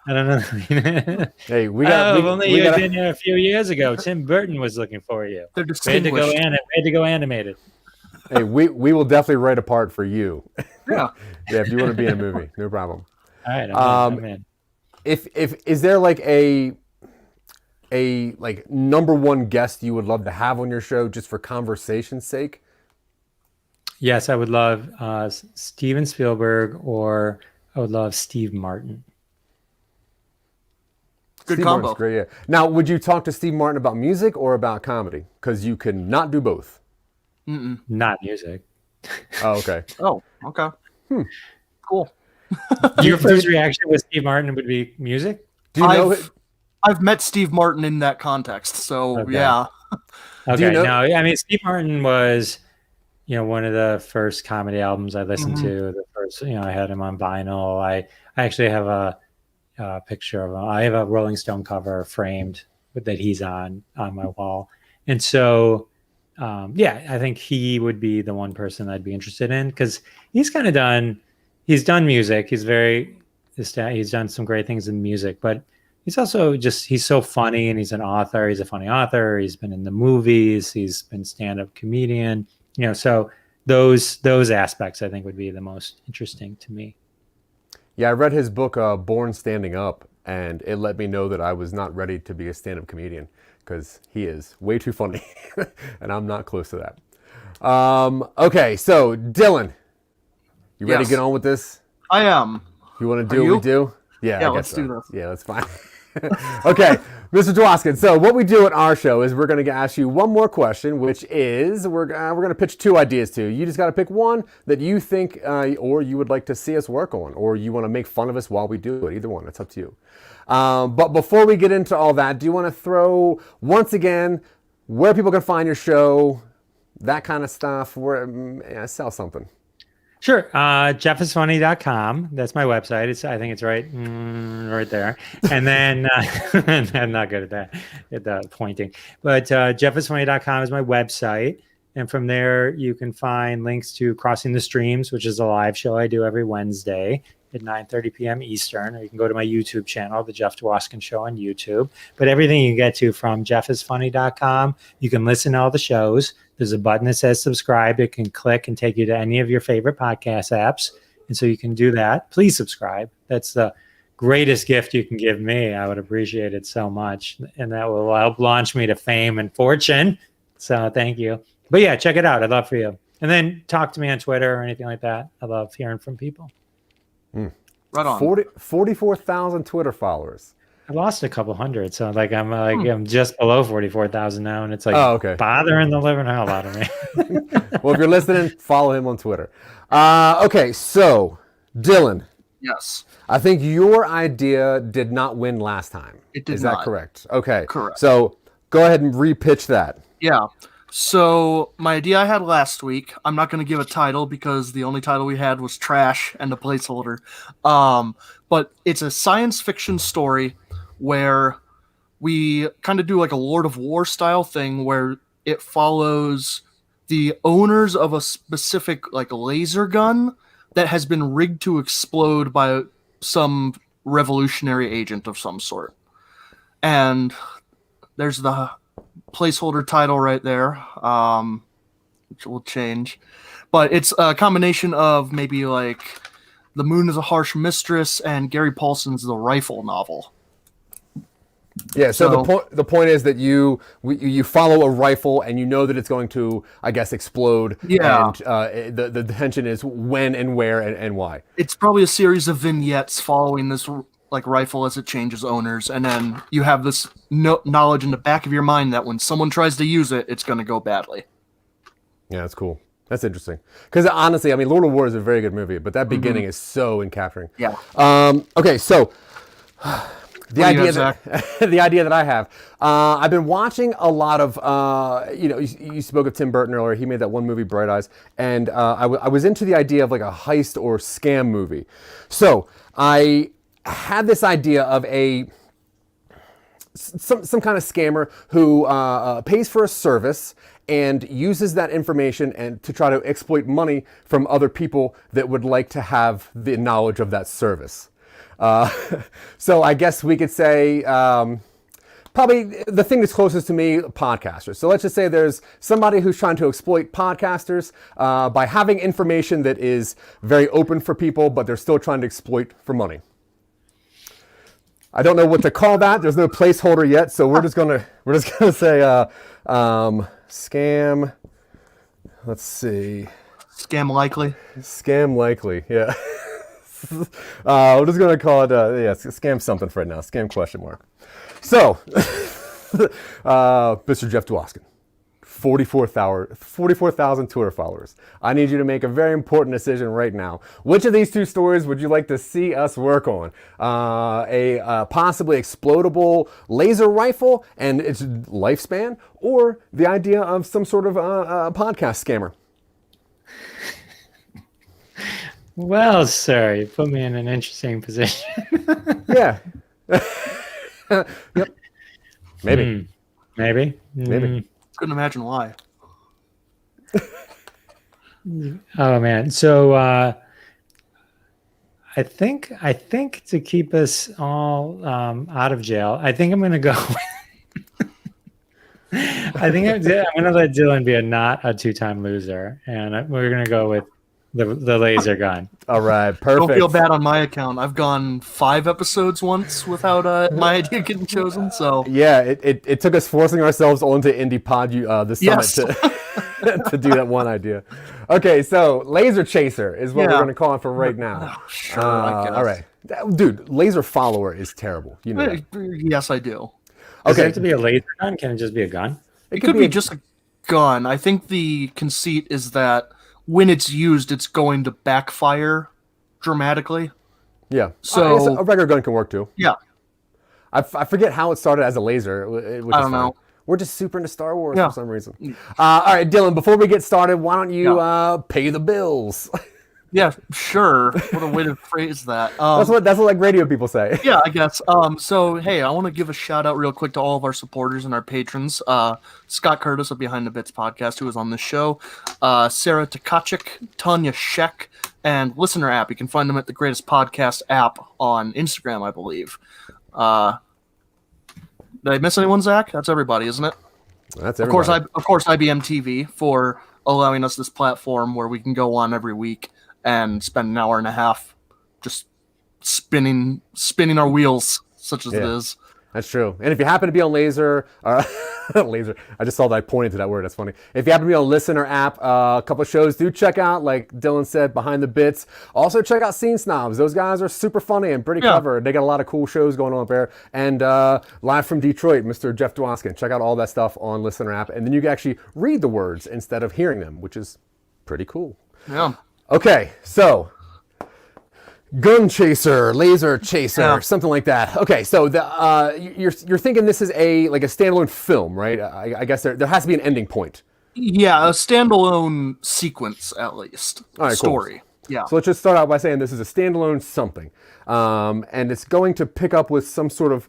I don't know.
Hey, we got.
Only you've been here a few years ago. Tim Burton was looking for you.
They're
We had to go animated.
Hey, we will definitely write a part for you.
Yeah.
Yeah, if you want to be in a movie, no problem.
All right, I'm in.
If is there like a like number one guest you would love to have on your show just for conversation's sake?
Yes, I would love Steven Spielberg, or I would love Steve Martin.
Good
Steve
combo.
Martin's great, yeah. Now, would you talk to Steve Martin about music or about comedy? Because you can not do both.
Not music.
Oh, okay.
Oh, okay. Cool.
Your first reaction with Steve Martin would be music?
Do you know it?
I've met Steve Martin in that context, so yeah.
Okay, no, I mean, Steve Martin was, one of the first comedy albums I listened to. The first, I had him on vinyl. I actually have a picture of him. I have a Rolling Stone cover framed that he's on my wall. And so, I think he would be the one person I'd be interested in, because he's done music. He's done some great things in music, but he's also he's so funny, and he's an author. He's a funny author. He's been in the movies. He's been stand-up comedian, so those aspects I think would be the most interesting to me.
Yeah, I read his book, Born Standing Up, and it let me know that I was not ready to be a stand-up comedian, because he is way too funny, and I'm not close to that. Okay, so Dylan, you ready to get on with this?
I am.
You want to do what we do?
Yeah, let's do this.
Yeah, that's fine. Okay, Mr. Dwoskin. So what we do at our show is we're going to ask you one more question, which is we're going to pitch 2 ideas to you. You just got to pick one that you think or you would like to see us work on, or you want to make fun of us while we do it. Either one. It's up to you. But before we get into all that, do you want to throw, once again, where people can find your show, that kind of stuff, where sell something?
Sure. JeffIsFunny.com. That's my website. I think it's right there. And then I'm not good at that, at the pointing. But JeffIsFunny.com is my website. And from there, you can find links to Crossing the Streams, which is a live show I do every Wednesday at 9:30 p.m. Eastern. Or you can go to my YouTube channel, The Jeff Dwoskin Show on YouTube. But everything you get to from JeffIsFunny.com, you can listen to all the shows. There's a button that says subscribe. It can click and take you to any of your favorite podcast apps. And so you can do that. Please subscribe. That's the greatest gift you can give me. I would appreciate it so much. And that will help launch me to fame and fortune. So thank you. But yeah, check it out. I'd love for you. And then talk to me on Twitter or anything like that. I love hearing from people.
Right on.
44,000 Twitter followers.
I lost a couple hundred. So I'm just below 44,000 now. And it's like bothering the living hell out of me.
Well, if you're listening, follow him on Twitter. Okay, so Dylan.
Yes.
I think your idea did not win last time.
It did not.
Is that correct? Okay.
Correct.
So go ahead and repitch that.
Yeah. So my idea I had last week, I'm not going to give a title because the only title we had was trash and a placeholder. But it's a science fiction story where we kind of do like a Lord of War style thing where it follows the owners of a specific like laser gun that has been rigged to explode by some revolutionary agent of some sort. And there's the placeholder title right there, which will change. But it's a combination of maybe like The Moon is a Harsh Mistress and Gary Paulson's The Rifle novel.
Yeah, so the point is that you follow a rifle and you know that it's going to, I guess, explode.
Yeah.
And the tension is when and where and why.
It's probably a series of vignettes following this like rifle as it changes owners, and then you have this knowledge in the back of your mind that when someone tries to use it, it's going to go badly.
Yeah, that's cool. That's interesting. Because honestly, I mean, Lord of War is a very good movie, but that beginning is so encapturing.
Yeah.
Okay, so the idea that I have, I've been watching a lot of, you spoke of Tim Burton earlier. He made that one movie, Bright Eyes, and I was into the idea of like a heist or scam movie. So I had this idea of some kind of scammer who pays for a service and uses that information and to try to exploit money from other people that would like to have the knowledge of that service. So I guess we could say probably the thing that's closest to me, podcasters. So let's just say there's somebody who's trying to exploit podcasters by having information that is very open for people, but they're still trying to exploit for money. I don't know what to call that. There's no placeholder yet, so we're just gonna say scam. Let's see.
Scam likely.
Scam likely. Yeah. We're just gonna call it scam something for right now. Scam question mark. So, Mr. Jeff Dwoskin, 44,000 Twitter followers. I need you to make a very important decision right now. Which of these two stories would you like to see us work on? A possibly explodable laser rifle and its lifespan, or the idea of some sort of podcast scammer?
Well, sir, you put me in an interesting position.
Yeah. Yep. Maybe.
Maybe.
Couldn't imagine why.
Oh man. So I think to keep us all out of jail, I think I'm gonna go I think I'm gonna let Dylan be not a two-time loser, and we're gonna go with the laser gun.
All right, perfect.
Don't feel bad on my account. I've gone 5 episodes once without my idea getting chosen. So
yeah, it took us forcing ourselves onto IndiePod the summit to do that one idea. Okay, so Laser Chaser is what we're going to call it for right now.
Sure, I guess.
All right, dude. Laser Follower is terrible. You know.
Yes, I do.
Does it have to be a laser gun? Can it just be a gun?
It could be just a gun. I think the conceit is that when it's used, it's going to backfire dramatically.
Yeah.
So
a regular gun can work too.
Yeah.
I forget how it started as a laser. Which
I don't know.
We're just super into Star Wars for some reason. All right, Dylan, before we get started, why don't you pay the bills?
Yeah, sure. What a way to phrase that.
That's what like radio people say.
Yeah, I guess. So, hey, I want to give a shout out real quick to all of our supporters and our patrons. Scott Curtis of Behind the Bits podcast, who was on the show. Sarah Tkachuk, Tanya Sheck, and Listener app. You can find them at the Greatest Podcast app on Instagram, I believe. Did I miss anyone, Zach? That's everybody, isn't it?
That's everybody.
Of course, IBM TV for allowing us this platform where we can go on every week and spend an hour and a half just spinning our wheels, such as it is.
That's true. And if you happen to be on Laser, Laser, I just saw that I pointed to that word. That's funny. If you happen to be on Listener app, a couple of shows do check out, like Dylan said, Behind the Bits. Also check out Scene Snobs. Those guys are super funny and pretty clever. They got a lot of cool shows going on up there. And Live from Detroit, Mr. Jeff Dwoskin. Check out all that stuff on Listener app. And then you can actually read the words instead of hearing them, which is pretty cool.
Yeah.
Okay, so gun chaser, laser chaser, something like that. Okay, so you're thinking this is a standalone film, right? I guess there has to be an ending point.
Yeah, a standalone sequence at least.
All right,
story.
Cool.
Yeah.
So let's just start out by saying this is a standalone something, and it's going to pick up with some sort of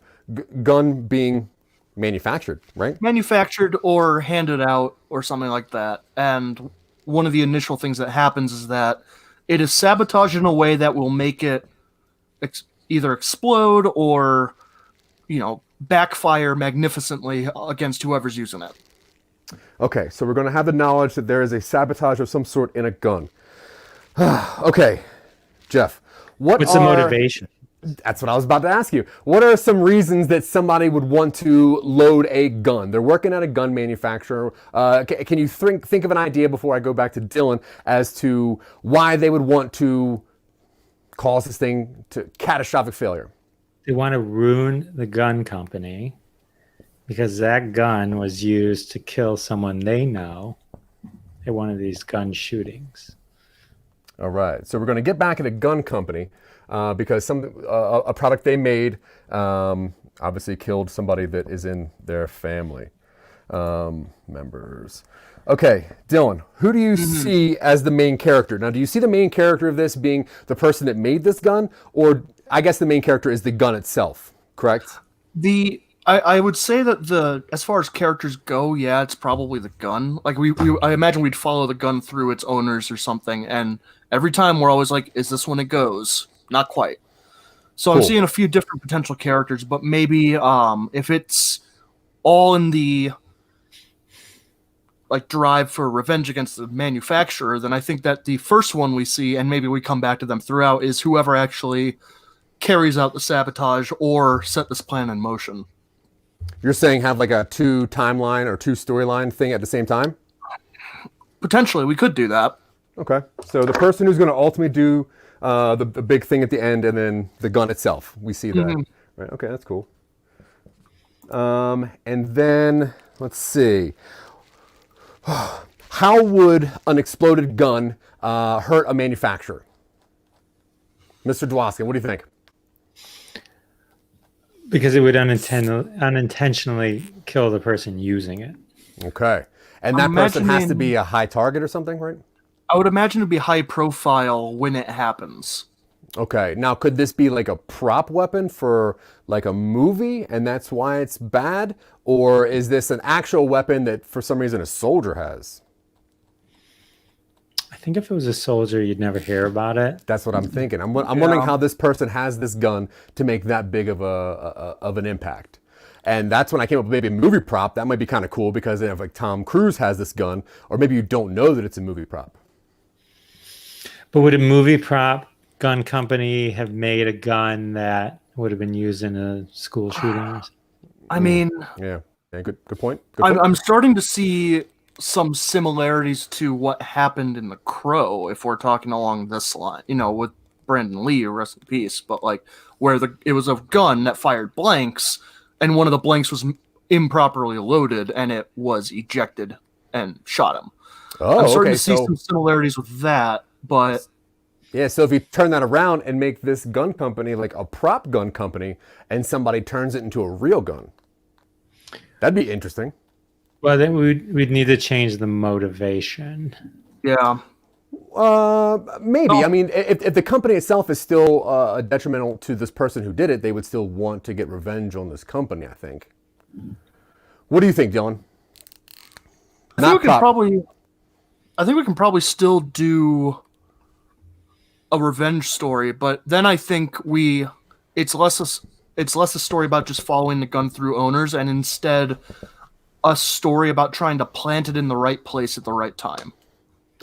gun being manufactured, right?
Manufactured or handed out or something like that. And one of the initial things that happens is that it is sabotaged in a way that will make it either explode or, backfire magnificently against whoever's using it.
Okay, so we're going to have the knowledge that there is a sabotage of some sort in a gun. Okay, Jeff, what's
the motivation?
That's what I was about to ask you. What are some reasons that somebody would want to load a gun? They're working at a gun manufacturer. Can you think of an idea before I go back to Dylan as to why they would want to cause this thing to catastrophic failure?
They want to ruin the gun company because that gun was used to kill someone they know at one of these gun shootings.
All right. So we're going to get back at a gun company. Because a product they made obviously killed somebody that is in their family members. Okay, Dylan, who do you see as the main character? Now, do you see the main character of this being the person that made this gun, or I guess the main character is the gun itself, correct?
I would say that as far as characters go, yeah, it's probably the gun. Like I imagine we'd follow the gun through its owners or something, and every time we're always like, is this when it goes? Not quite. So cool. I'm seeing a few different potential characters, but maybe if it's all in the drive for revenge against the manufacturer, then I think that the first one we see, and maybe we come back to them throughout, is whoever actually carries out the sabotage or set this plan in motion.
You're saying have like a 2 timeline or 2 storyline thing at the same time?
Potentially, we could do that.
Okay, so the person who's going to ultimately do the big thing at the end, and then the gun itself. We see that. Right. Okay, that's cool. And then let's see. How would an exploded gun hurt a manufacturer? Mr. Dwoskin, what do you think?
Because it would unintentionally kill the person using it.
Okay. And that person has to be a high target or something, right?
I would imagine it'd be high profile when it happens.
Okay. Now, could this be like a prop weapon for like a movie and that's why it's bad? Or is this an actual weapon that for some reason a soldier has?
I think if it was a soldier, you'd never hear about it.
That's what I'm thinking. I'm wondering how this person has this gun to make that big of an impact. And that's when I came up with maybe a movie prop. That might be kind of cool because if like Tom Cruise has this gun, or maybe you don't know that it's a movie prop.
But would a movie prop gun company have made a gun that would have been used in a school shooting?
I mean,
yeah, good point.
I'm starting to see some similarities to what happened in The Crow, if we're talking along this line, with Brandon Lee, rest in peace, but where it was a gun that fired blanks, and one of the blanks was improperly loaded, and it was ejected and shot him.
Oh,
I'm starting to see some similarities with that, but
yeah, so if you turn that around and make this gun company like a prop gun company, and somebody turns it into a real gun, that'd be interesting.
Well, then we'd need to change the motivation.
Yeah.
Maybe. I mean, if the company itself is still detrimental to this person who did it, they would still want to get revenge on this company, I think. What do you think, Dylan?
I think we can probably still do a revenge story, but then I think it's less a story about just following the gun through owners, and instead a story about trying to plant it in the right place at the right time.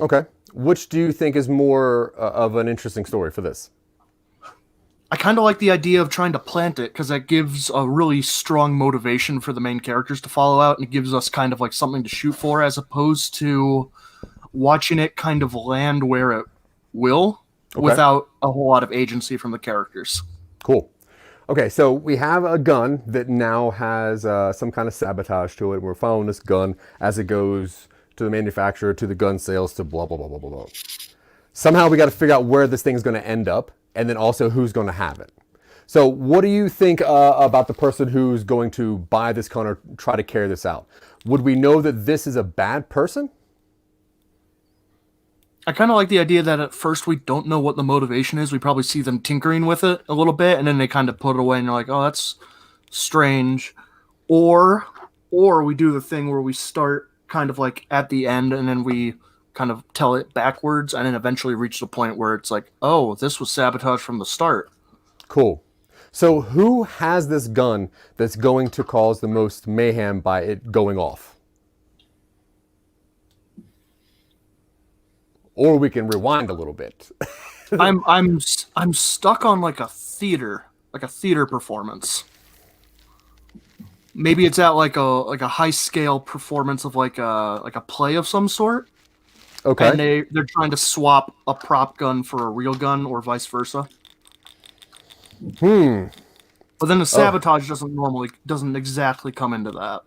Okay. Which do you think is more of an interesting story for this?
I kind of like the idea of trying to plant it because that gives a really strong motivation for the main characters to follow out, and it gives us kind of like something to shoot for, as opposed to watching it kind of land where it will without a whole lot of agency from the characters.
Cool. Okay, so we have a gun that now has some kind of sabotage to it. We're following this gun as it goes to the manufacturer, to the gun sales, to blah, blah, blah, blah, blah, blah. Somehow we got to figure out where this thing's going to end up, and then also who's going to have it. So what do you think about the person who's going to buy this gun or try to carry this out? Would we know that this is a bad person?
I kind of like the idea that at first we don't know what the motivation is. We probably see them tinkering with it a little bit, and then they kind of put it away, and you're like, oh, that's strange. Or we do the thing where we start kind of like at the end, and then we kind of tell it backwards, and then eventually reach the point where it's like, oh, this was sabotage from the start.
Cool. So who has this gun that's going to cause the most mayhem by it going off? Or we can rewind a little bit.
I'm stuck on like a theater performance. Maybe it's at like a high scale performance of like a play of some sort.
Okay.
And they're trying to swap a prop gun for a real gun, or vice versa. But then the sabotage doesn't exactly come into that.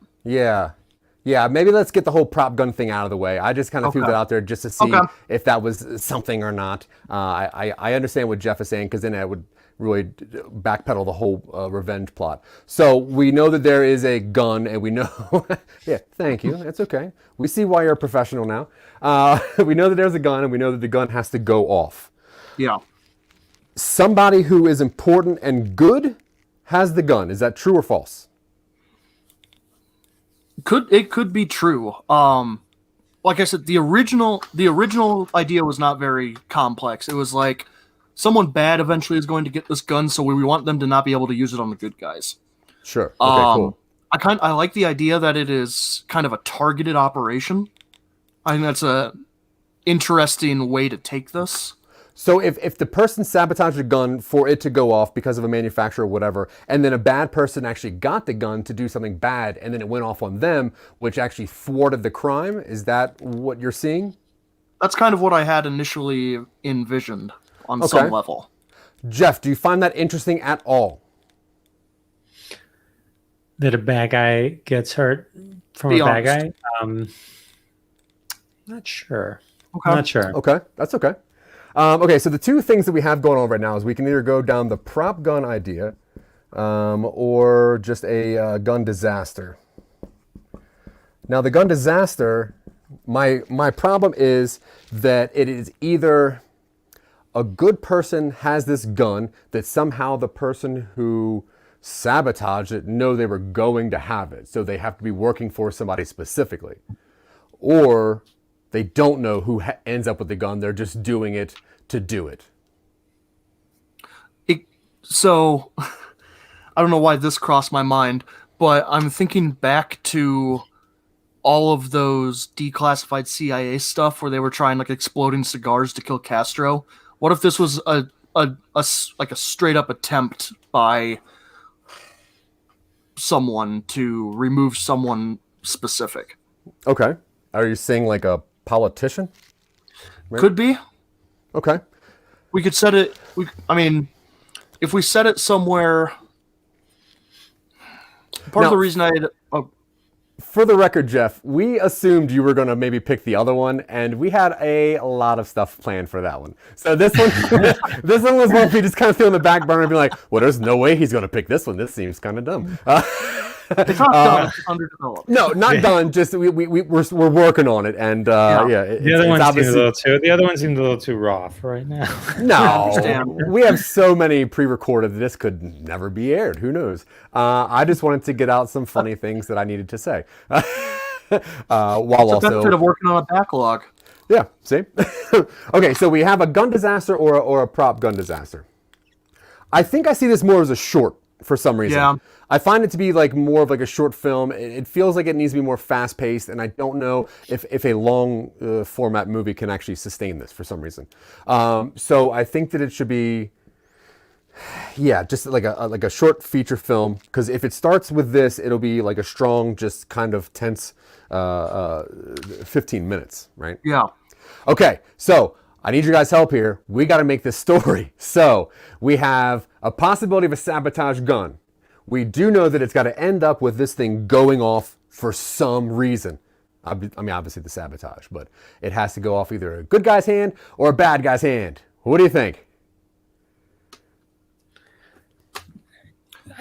Yeah, maybe let's get the whole prop gun thing out of the way. I just kind of threw that out there just to see if that was something or not. I understand what Jeff is saying, because then I would really backpedal the whole revenge plot. So we know that there is a gun, and we know... yeah, thank you. It's okay. We see why you're a professional now. We know that there's a gun, and we know that the gun has to go off.
Yeah.
Somebody who is important and good has the gun. Is that true or false?
It could be true. Like I said, the original idea was not very complex. It was like someone bad eventually is going to get this gun, so we want them to not be able to use it on the good guys.
Sure. Okay, cool.
I like the idea that it is kind of a targeted operation. I think that's a interesting way to take this.
So if the person sabotaged a gun for it to go off because of a manufacturer or whatever, and then a bad person actually got the gun to do something bad, and then it went off on them, which actually thwarted the crime, is that what you're seeing?
That's kind of what I had initially envisioned on some level.
Jeff, do you find that interesting at all?
That a bad guy gets hurt from a bad guy? Not sure.
Okay.
Not sure.
Okay, that's okay. Okay, so the two things that we have going on right now is we can either go down the prop gun idea or just a gun disaster. Now, the gun disaster, my problem is that it is either a good person has this gun that somehow the person who sabotaged it know they were going to have it, so they have to be working for somebody specifically. Or they don't know who ends up with the gun, they're just doing it to do it.
So, I don't know why this crossed my mind, but I'm thinking back to all of those declassified CIA stuff where they were trying like exploding cigars to kill Castro. What if this was a straight up attempt by someone to remove someone specific?
Okay. Are you saying like a politician? Right?
Could be.
Okay.
We could set it. If we set it somewhere. Part of the reason I had.
For the record, Jeff, we assumed you were going to maybe pick the other one, and we had a lot of stuff planned for that one. So this one, this one was one we just kind of threw in the back burner and be like, well, there's no way he's going to pick this one. This seems kind of dumb.
It's not done. It's underdeveloped.
No, not done. Just we're working on it, and
the other one seemed a little too raw for right now.
No, we have so many pre-recorded that this could never be aired. Who knows? I just wanted to get out some funny things that I needed to say, while
it's a benefit of working on a backlog.
Yeah. See. Okay, so we have a gun disaster or a prop gun disaster. I think I see this more as a short for some reason.
Yeah.
I find it to be like more of like a short film. It feels like it needs to be more fast paced, and I don't know if a long format movie can actually sustain this for some reason. So I think that it should be Yeah, just like a short feature film. Because if it starts with this, it'll be like a strong, just kind of tense 15 minutes, right?
Yeah.
Okay, so I need your guys' help here. We got to make this story. So we have a possibility of a sabotage gun. We do know that it's got to end up with this thing going off for some reason. I mean, obviously the sabotage, but it has to go off either a good guy's hand or a bad guy's hand. What do you think?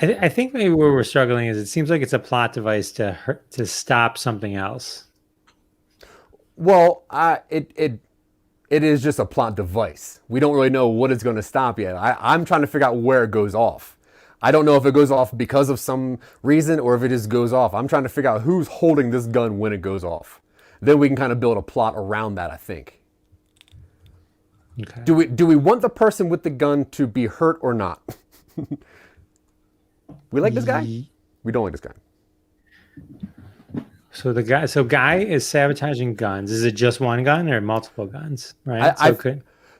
I think maybe where we're struggling is it seems like it's a plot device to stop something else.
Well, it is just a plot device. We don't really know what it's going to stop yet. I'm trying to figure out where it goes off. I don't know if it goes off because of some reason or if it just goes off. I'm trying to figure out who's holding this gun when it goes off. Then we can kind of build a plot around that, I think.
Okay.
Do we want the person with the gun to be hurt or not? We like this guy? We don't like this guy.
So guy is sabotaging guns. Is it just one gun or multiple guns? Right.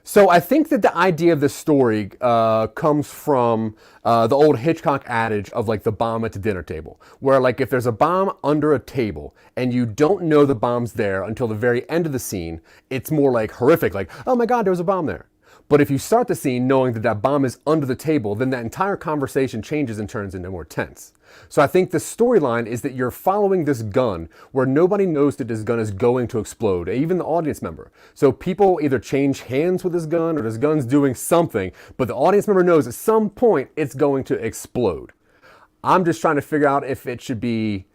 So I think that the idea of this story comes from the old Hitchcock adage of like the bomb at the dinner table, where like if there's a bomb under a table and you don't know the bomb's there until the very end of the scene, it's more like horrific, like, oh my God, there was a bomb there. But if you start the scene knowing that that bomb is under the table, then that entire conversation changes and turns into more tense. So I think the storyline is that you're following this gun where nobody knows that this gun is going to explode, even the audience member. So people either change hands with this gun or this gun's doing something, but the audience member knows at some point it's going to explode. I'm just trying to figure out if it should be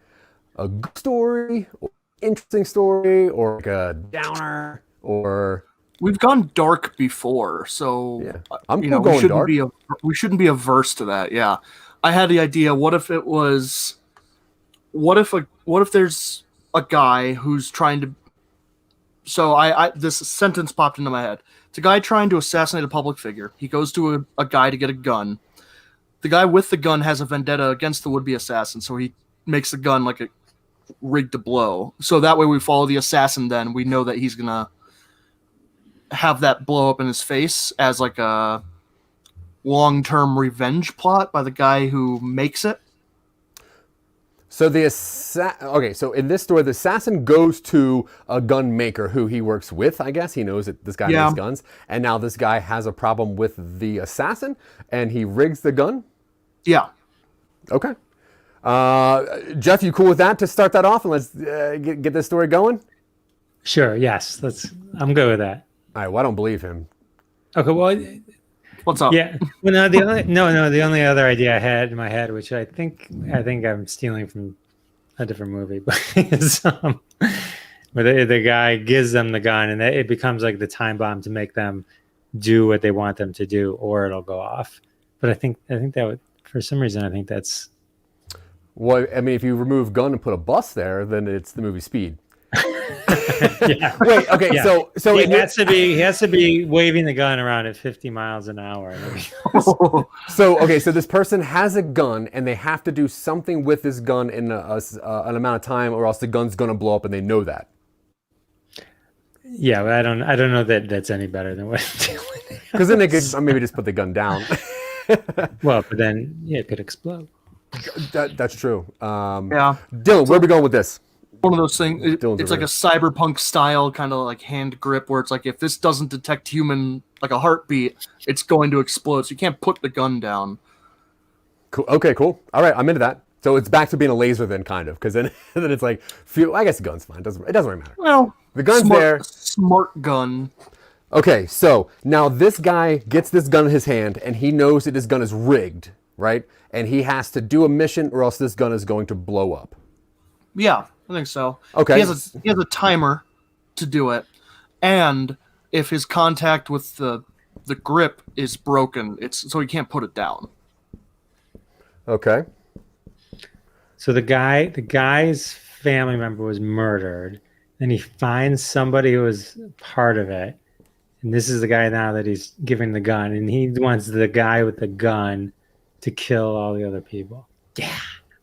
a good story, or interesting story, or like a downer, or...
We've gone dark before, so
yeah. I'm cool going dark.
We shouldn't be averse to that. Yeah, I had the idea. What if there's a guy who's trying to? So this sentence popped into my head. It's a guy trying to assassinate a public figure. He goes to a guy to get a gun. The guy with the gun has a vendetta against the would-be assassin, so he makes the gun like a rigged to blow. So that way we follow the assassin. Then we know that he's gonna have that blow up in his face as like a long-term revenge plot by the guy who makes it.
So so in this story, the assassin goes to a gun maker who he works with, I guess. He knows that this guy makes guns. And now this guy has a problem with the assassin and he rigs the gun?
Yeah.
Okay. Jeff, you cool with that to start that off and let's get this story going?
Sure, yes. I'm good with that.
All right, well, I don't believe him.
Okay, well,
what's up?
Yeah, well, no, the only other idea I had in my head, which I think I'm stealing from a different movie, but is where the guy gives them the gun and it becomes like the time bomb to make them do what they want them to do, or it'll go off. But I think that would, for some reason, I think that's.
Well, I mean, if you remove gun and put a bus there, then it's the movie Speed.
Yeah.
Wait. Okay. Yeah. So
he has to be waving the gun around at 50 miles an hour.
So this person has a gun and they have to do something with this gun in an amount of time, or else the gun's gonna blow up, and they know that.
Yeah, but I don't know that that's any better than what I'm doing.
Because then they could maybe just put the gun down.
Well, but then it could explode.
That's true.
Yeah.
Dylan, where are we going with this?
One of those things. It's like a cyberpunk style kind of like hand grip, where it's like if this doesn't detect human like a heartbeat, it's going to explode. So you can't put the gun down.
Cool. Okay, cool. All right, I'm into that. So it's back to being a laser then, kind of, because then it's like, I guess the gun's fine. It doesn't really matter.
Well,
the gun's there.
Smart gun.
Okay, so now this guy gets this gun in his hand, and he knows that his gun is rigged, right? And he has to do a mission, or else this gun is going to blow up.
Yeah, I think so.
Okay.
He has a timer to do it, and if his contact with the grip is broken, so he can't put it down.
Okay.
So the guy's family member was murdered, and he finds somebody who was part of it. And this is the guy now that he's giving the gun, and he wants the guy with the gun to kill all the other people. Yeah.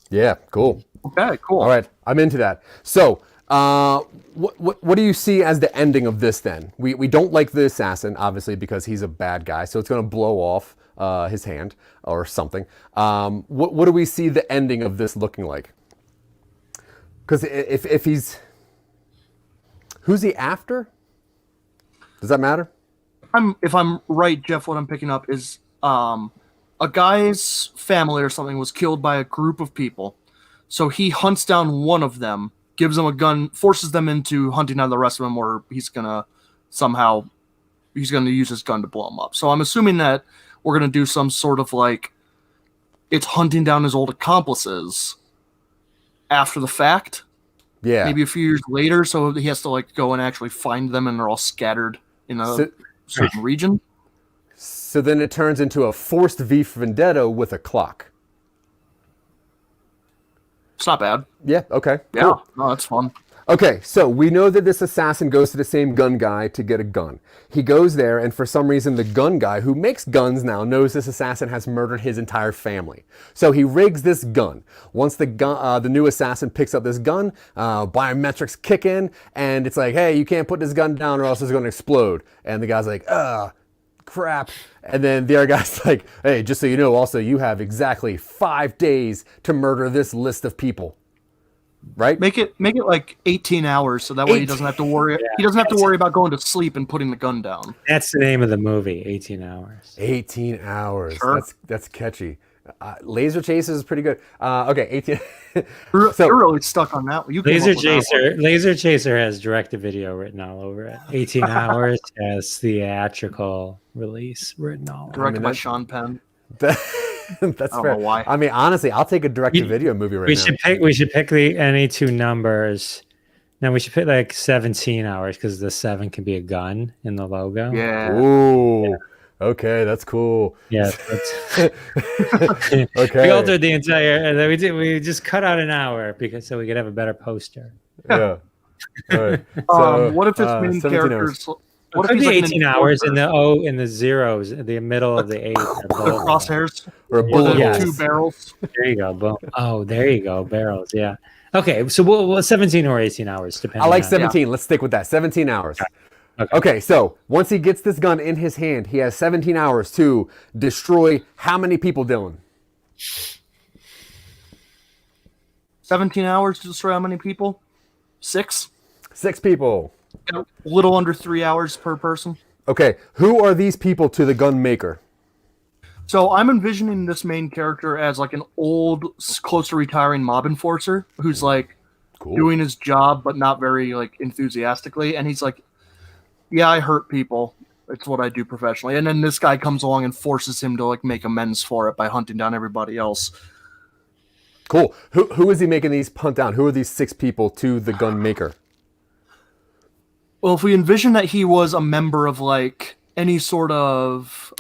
Yeah, cool.
Okay, cool.
All right, I'm into that. So What do you see as the ending of this then? We don't like the assassin, obviously, because he's a bad guy, so it's going to blow off his hand or something. What do we see the ending of this looking like? Because if he's... Who's he after? Does that matter?
If I'm right, Jeff, what I'm picking up is a guy's family or something was killed by a group of people. So he hunts down one of them, gives them a gun, forces them into hunting down the rest of them, or he's going to use his gun to blow them up. So I'm assuming that we're going to do some sort of like, it's hunting down his old accomplices after the fact.
Yeah.
Maybe a few years later, so he has to like go and actually find them, and they're all scattered in a certain region.
So then it turns into a forced V for Vendetta with a clock.
It's not bad.
Yeah, okay.
Yeah,
Cool.
no, that's fun.
Okay, so we know that this assassin goes to the same gun guy to get a gun. He goes there, and for some reason, the gun guy who makes guns now knows this assassin has murdered his entire family. So he rigs this gun. Once the new assassin picks up this gun, biometrics kick in, and it's like, hey, you can't put this gun down or else it's going to explode. And the guy's like, crap. And then the other guy's like, hey, just so you know, also, you have exactly 5 days to murder this list of people. Right?
Make it like 18 hours, so that way he doesn't have to worry.
Yeah,
he doesn't have to worry about going to sleep and putting the gun down.
That's the name of the movie, 18 Hours.
18 hours.
Sure.
That's catchy. Laser Chases is pretty good. Okay, 18.
You're really stuck on that one. You came up with that one.
Laser Chaser has direct-to-video written all over it. 18 Hours has theatrical release written all over it.
Directed by Sean Penn.
That's
I don't
fair.
know why.
I mean, honestly, I'll take a direct-to-video movie right now.
We should pick any two numbers. No, we should pick like 17 hours because the 7 can be a gun in the logo.
Yeah.
Ooh.
Yeah.
Okay, that's cool.
Yeah.
Okay.
We altered the entire, and we just cut out an hour so we could have a better poster.
Yeah. All right. So,
what if this main
17
character's...
It
What
could
if
be
he's like
18 hours in the zeros, the middle of the 8.
the crosshairs?
or a
Or
bullet
the
Yes.
hole.
2 barrels?
There you go. Boom. Oh, there you go. Barrels. Yeah. Okay. So we'll 17 or 18 hours, depending.
I like
on-
17. Let's stick with that. 17 hours. Okay, so once he gets this gun in his hand, he has 17 hours to destroy how many people, Dylan?
17 hours to destroy how many people? 6?
6 people.
A little under 3 hours per person.
Okay, who are these people to the gun maker?
So I'm envisioning this main character as like an old, close to retiring mob enforcer who's like
Cool.
doing his job, but not very like enthusiastically. And he's like, yeah, I hurt people. It's what I do professionally. And then this guy comes along and forces him to like make amends for it by hunting down everybody else.
Cool. Who is he making these punt down? Who are these 6 people to the gun maker?
Well, if we envision that he was a member of like any sort of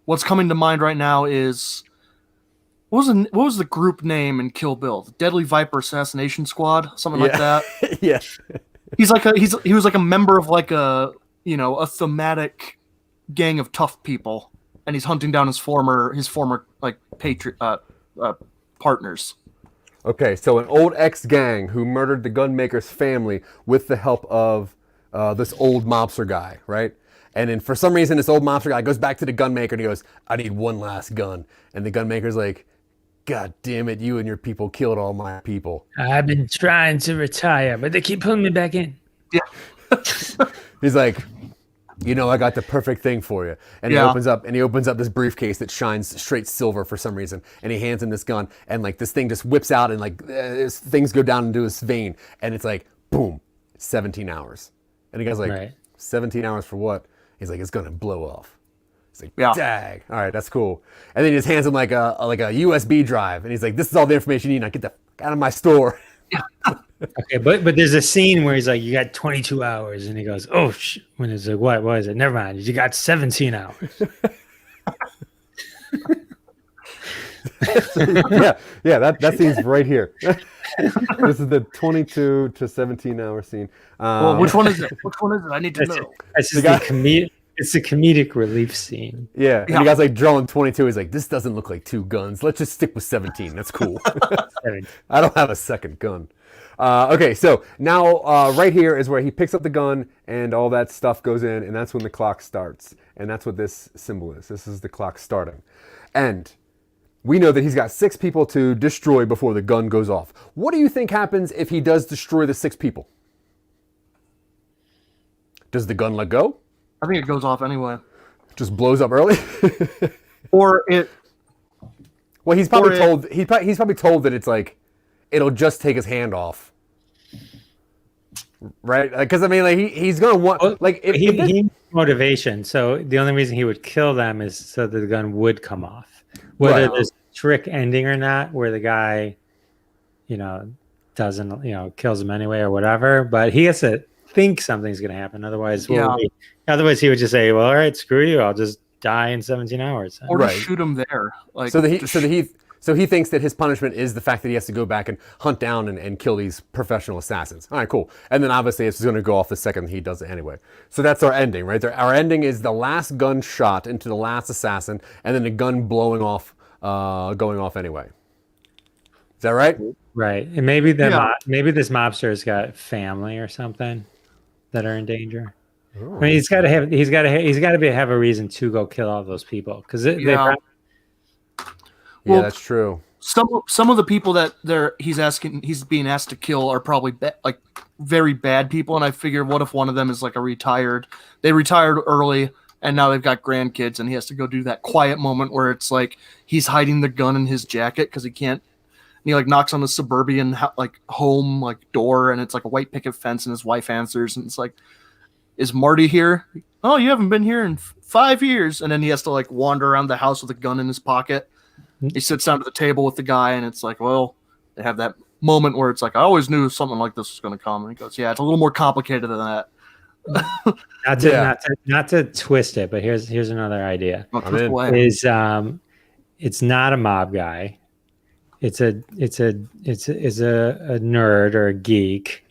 what's coming to mind right now is what was the group name in Kill Bill? The Deadly Viper Assassination Squad, something like that.
Yeah.
He was like a member of like a thematic gang of tough people, and he's hunting down his former like partners.
Okay, so an old ex-gang who murdered the gun maker's family with the help of this old mobster guy, right? And then for some reason, this old mobster guy goes back to the gun maker and he goes, I need one last gun. And the gun maker's like, God damn it, you and your people killed all my people.
I've been trying to retire, but they keep pulling me back in.
Yeah.
He's like, I got the perfect thing for you. And he opens up this briefcase that shines straight silver for some reason. And he hands him this gun. And like this thing just whips out and like things go down into his vein. And it's like, boom, 17 hours. And the guy's like,
Right.
17 hours for what? He's like, it's going to blow off. He's like,
Yeah.
dag. All right, that's cool. And then he just hands him like a USB drive. And he's like, this is all the information you need. Now get the fuck out of my store.
Okay, but there's a scene where he's like, you got 22 hours. And he goes, oh, when he's like, what is it? Never mind. You got 17 hours.
yeah, that scene's right here. This is the 22 to 17 hour scene.
Well, which one is it? I need to know.
It's a comedic relief scene.
Yeah, and the guy's like drawing 22. He's like, this doesn't look like 2 guns. Let's just stick with 17. That's cool. I don't have a second gun. Okay, so now right here is where he picks up the gun and all that stuff goes in, and that's when the clock starts. And that's what this symbol is. This is the clock starting. And we know that he's got 6 people to destroy before the gun goes off. What do you think happens if he does destroy the 6 people? Does the gun let go?
I think it goes off anyway.
Just blows up early?
Or it...
Well, he's probably told that it's like it'll just take his hand off, right? Because I mean, like he's gonna want like if
he needs motivation. So the only reason he would kill them is so that the gun would come off. Whether there's a trick ending or not, where the guy, doesn't, kills him anyway or whatever. But he has to think something's gonna happen. Otherwise, otherwise he would just say, "Well, all right, screw you. I'll just die in 17 hours."
Or just shoot him there. Like
So he thinks that his punishment is the fact that he has to go back and hunt down and kill these professional assassins. All right, cool. And then obviously it's going to go off the second he does it anyway. So that's our ending, right there. Our ending is the last gun shot into the last assassin, and then the gun blowing off, going off anyway. Is that right?
Right. And maybe maybe this mobster's got family or something that are in danger. Oh. I mean, he's got to have a reason to go kill all those people because
yeah, that's true.
Some of the people that he's being asked to kill are probably like very bad people, and I figure, what if one of them is like they retired early, and now they've got grandkids, and he has to go do that quiet moment where it's like he's hiding the gun in his jacket because he can't. And he like knocks on the suburban like home like door, and it's like a white picket fence, and his wife answers, and it's like, "Is Marty here?" "Oh, you haven't been here in 5 years," and then he has to like wander around the house with a gun in his pocket. He sits down at the table with the guy, and it's like, well, they have that moment where it's like, I always knew something like this was going to come. And he goes, yeah, it's a little more complicated than that.
Not to twist it, but here's another idea.
Is
it's not a mob guy. It's a nerd or a geek,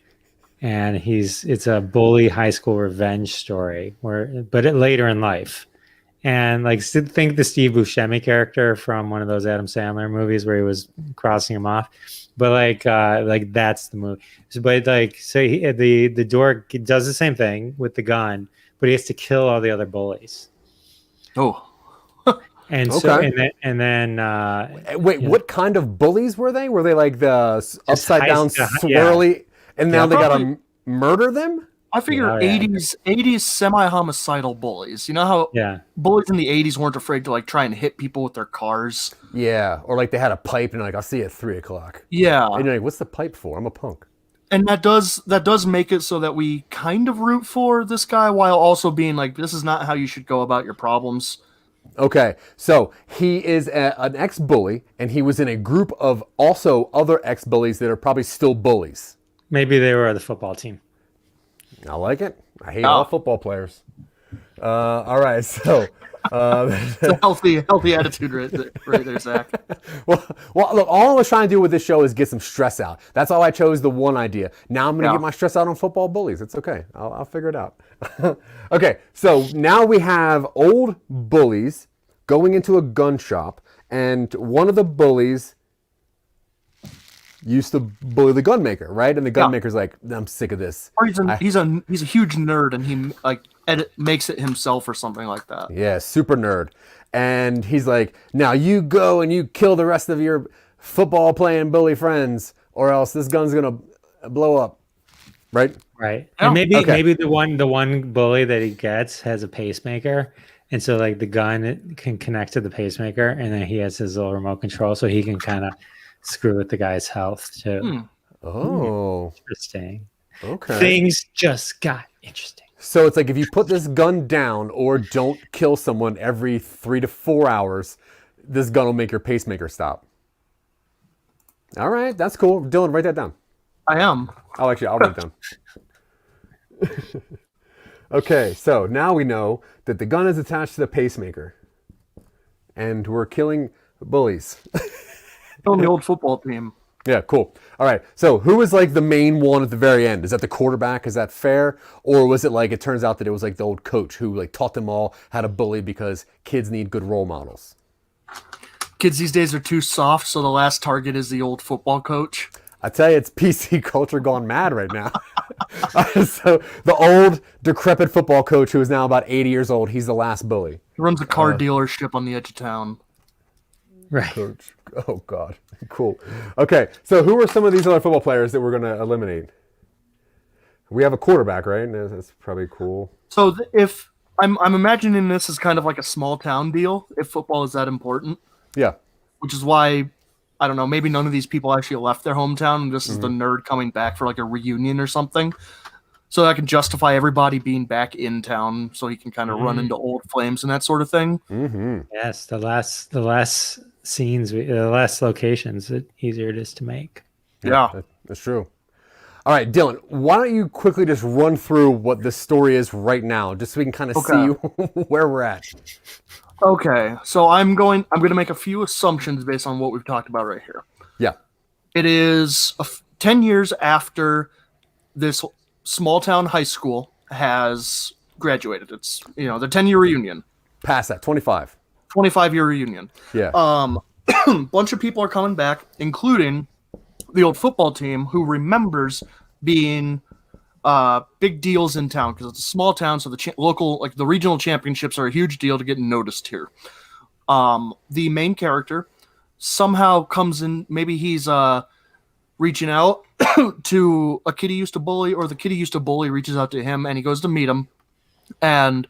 and it's a bully high school revenge story but later in life. And like think the Steve Buscemi character from one of those Adam Sandler movies where he was crossing him off, but like that's the movie. But like the dork does the same thing with the gun, but he has to kill all the other bullies.
Oh,
and
okay.
So and then
wait, what kind of bullies were they? Were they like the upside down swirly? And now they gotta murder them?
I figure 80s semi-homicidal bullies. You know how bullies in the 80s weren't afraid to like try and hit people with their cars?
Yeah, or like they had a pipe and like, I'll see you at 3:00.
Yeah.
And you're like, what's the pipe for? I'm a punk.
And that does make it so that we kind of root for this guy while also being like, this is not how you should go about your problems.
Okay, so he is an ex-bully, and he was in a group of also other ex-bullies that are probably still bullies.
Maybe they were the football team.
I like it. I hate all football players. All right, so
it's a healthy attitude right there, Zach.
Well, look, all I was trying to do with this show is get some stress out. That's all I chose the one idea. Now I'm going to get my stress out on football bullies. It's okay. I'll figure it out. Okay, so now we have old bullies going into a gun shop, and one of the bullies used to bully the gun maker, right? And the gun maker's like, I'm sick of this.
Or he's a huge nerd, and he like makes it himself or something like that.
Yeah, super nerd. And he's like, now you go and you kill the rest of your football playing bully friends, or else this gun's gonna blow up. Right?
Right. And maybe the one bully that he gets has a pacemaker. And so like the gun can connect to the pacemaker, and then he has his little remote control, so he can kind of screw with the guy's health too.
Oh,
interesting.
Okay.
Things just got interesting.
So it's like if you put this gun down or don't kill someone every 3 to 4 hours, this gun will make your pacemaker stop. All right, that's cool. Dylan, write that down.
I am.
I'll write it down. Okay, so now we know that the gun is attached to the pacemaker, and we're killing bullies.
On the old football team.
Yeah, cool. All right, so who was like the main one at the very end? Is that the quarterback? Is that fair? Or was it like it turns out that it was like the old coach who like taught them all how to bully because kids need good role models?
Kids these days are too soft, so the last target is the old football coach.
I tell you, it's PC culture gone mad right now. So the old, decrepit football coach who is now about 80 years old, he's the last bully.
He runs a car dealership on the edge of town.
Right.
Coach. Oh, God. Cool. Okay, so who are some of these other football players that we're going to eliminate? We have a quarterback, right? That's probably cool.
So if I'm imagining this as kind of like a small town deal, if football is that important.
Yeah.
Which is why, I don't know, maybe none of these people actually left their hometown, and this is the nerd coming back for like a reunion or something. So that can justify everybody being back in town, so he can kind of run into old flames and that sort of thing.
Mm-hmm.
Yes, the less scenes, the less locations, the easier it is to make.
Yeah.
That's true. All right, Dylan, why don't you quickly just run through what the story is right now, just so we can kind of see where we're at.
Okay, so I'm going to make a few assumptions based on what we've talked about right here.
Yeah.
It is 10 years after this small town high school has graduated. It's, the 10-year reunion.
Past that, 25.
25-year reunion.
Yeah.
Bunch of people are coming back, including the old football team who remembers being big deals in town, because it's a small town, so the the regional championships are a huge deal to get noticed here. The main character somehow comes in, maybe he's reaching out to a kid he used to bully, or the kid he used to bully reaches out to him, and he goes to meet him, and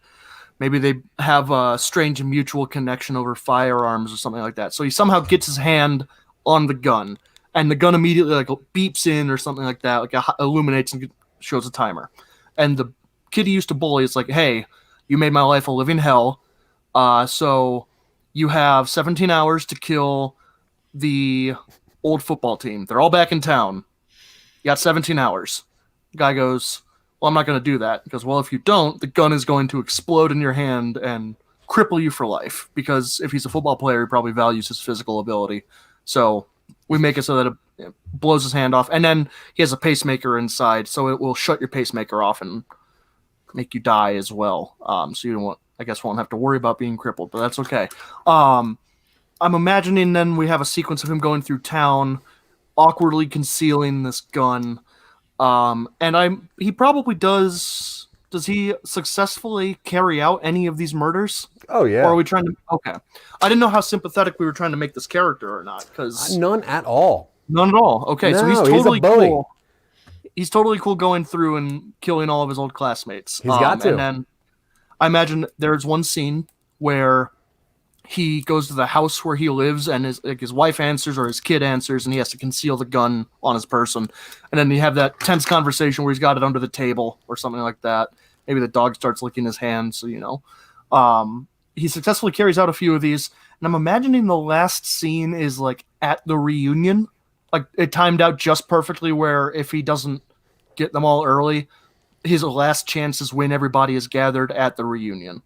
maybe they have a strange mutual connection over firearms or something like that. So he somehow gets his hand on the gun, and the gun immediately like beeps in or something like that, like illuminates and shows a timer. And the kid he used to bully is like, hey, you made my life a living hell. So you have 17 hours to kill the old football team. They're all back in town. You got 17 hours. The guy goes, well, I'm not going to do that. Because, well, if you don't, the gun is going to explode in your hand and cripple you for life. Because if he's a football player, he probably values his physical ability. So we make it so that it blows his hand off. And then he has a pacemaker inside, so it will shut your pacemaker off and make you die as well. So you won't have to worry about being crippled, but that's okay. I'm imagining then we have a sequence of him going through town, awkwardly concealing this gun. He probably does. Does he successfully carry out any of these murders?
Oh, yeah.
Or are we trying to... Okay. I didn't know how sympathetic we were trying to make this character or not, because...
None at all.
None at all. Okay, so he's
No,
totally
he's a bully.
cool. He's totally cool going through and killing all of his old classmates.
He's got to.
And then I imagine there's one scene where he goes to the house where he lives, and his wife answers or his kid answers, and he has to conceal the gun on his person. And then you have that tense conversation where he's got it under the table or something like that. Maybe the dog starts licking his hand, so he successfully carries out a few of these. And I'm imagining the last scene is like at the reunion. Like it timed out just perfectly where if he doesn't get them all early, his last chance is when everybody is gathered at the reunion.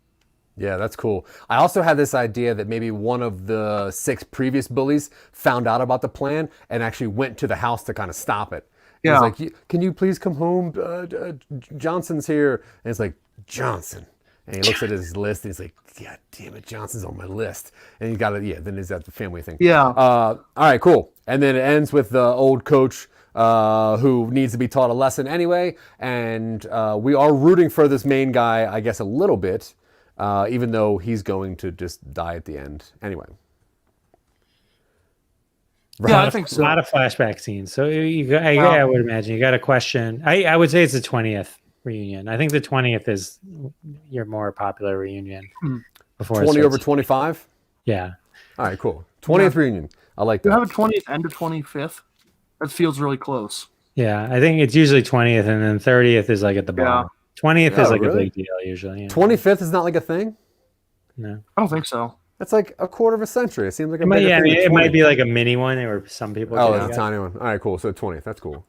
Yeah, that's cool. I also had this idea that maybe one of the 6 previous bullies found out about the plan and actually went to the house to kind of stop it.
Yeah.
He's like, can you please come home? Johnson's here. And it's like, Johnson. And he looks at his list and he's like, God damn it, Johnson's on my list. And you got it. Then is that the family thing?
Yeah.
All right, cool. And then it ends with the old coach who needs to be taught a lesson anyway. And we are rooting for this main guy, I guess, a little bit. Even though he's going to just die at the end. Anyway.
Yeah, I think so.
A lot of flashback scenes. So I would imagine you got a question. I would say it's the 20th reunion. I think the 20th is your more popular reunion. Before
20 over 25?
Yeah.
All right, cool. 20th reunion. I like that.
You have a 20th and a 25th? That feels really close.
Yeah, I think it's usually 20th, and then 30th is like at the bottom. 20th is like
really?
a big deal usually. Yeah.
25th is not like a thing?
No.
I don't think so.
That's like a quarter of a century. It seems like a
bigger
thing than
it
20.
might be like a mini one or some people.
Oh, it's a tiny one. All right, cool. So 20th. That's cool.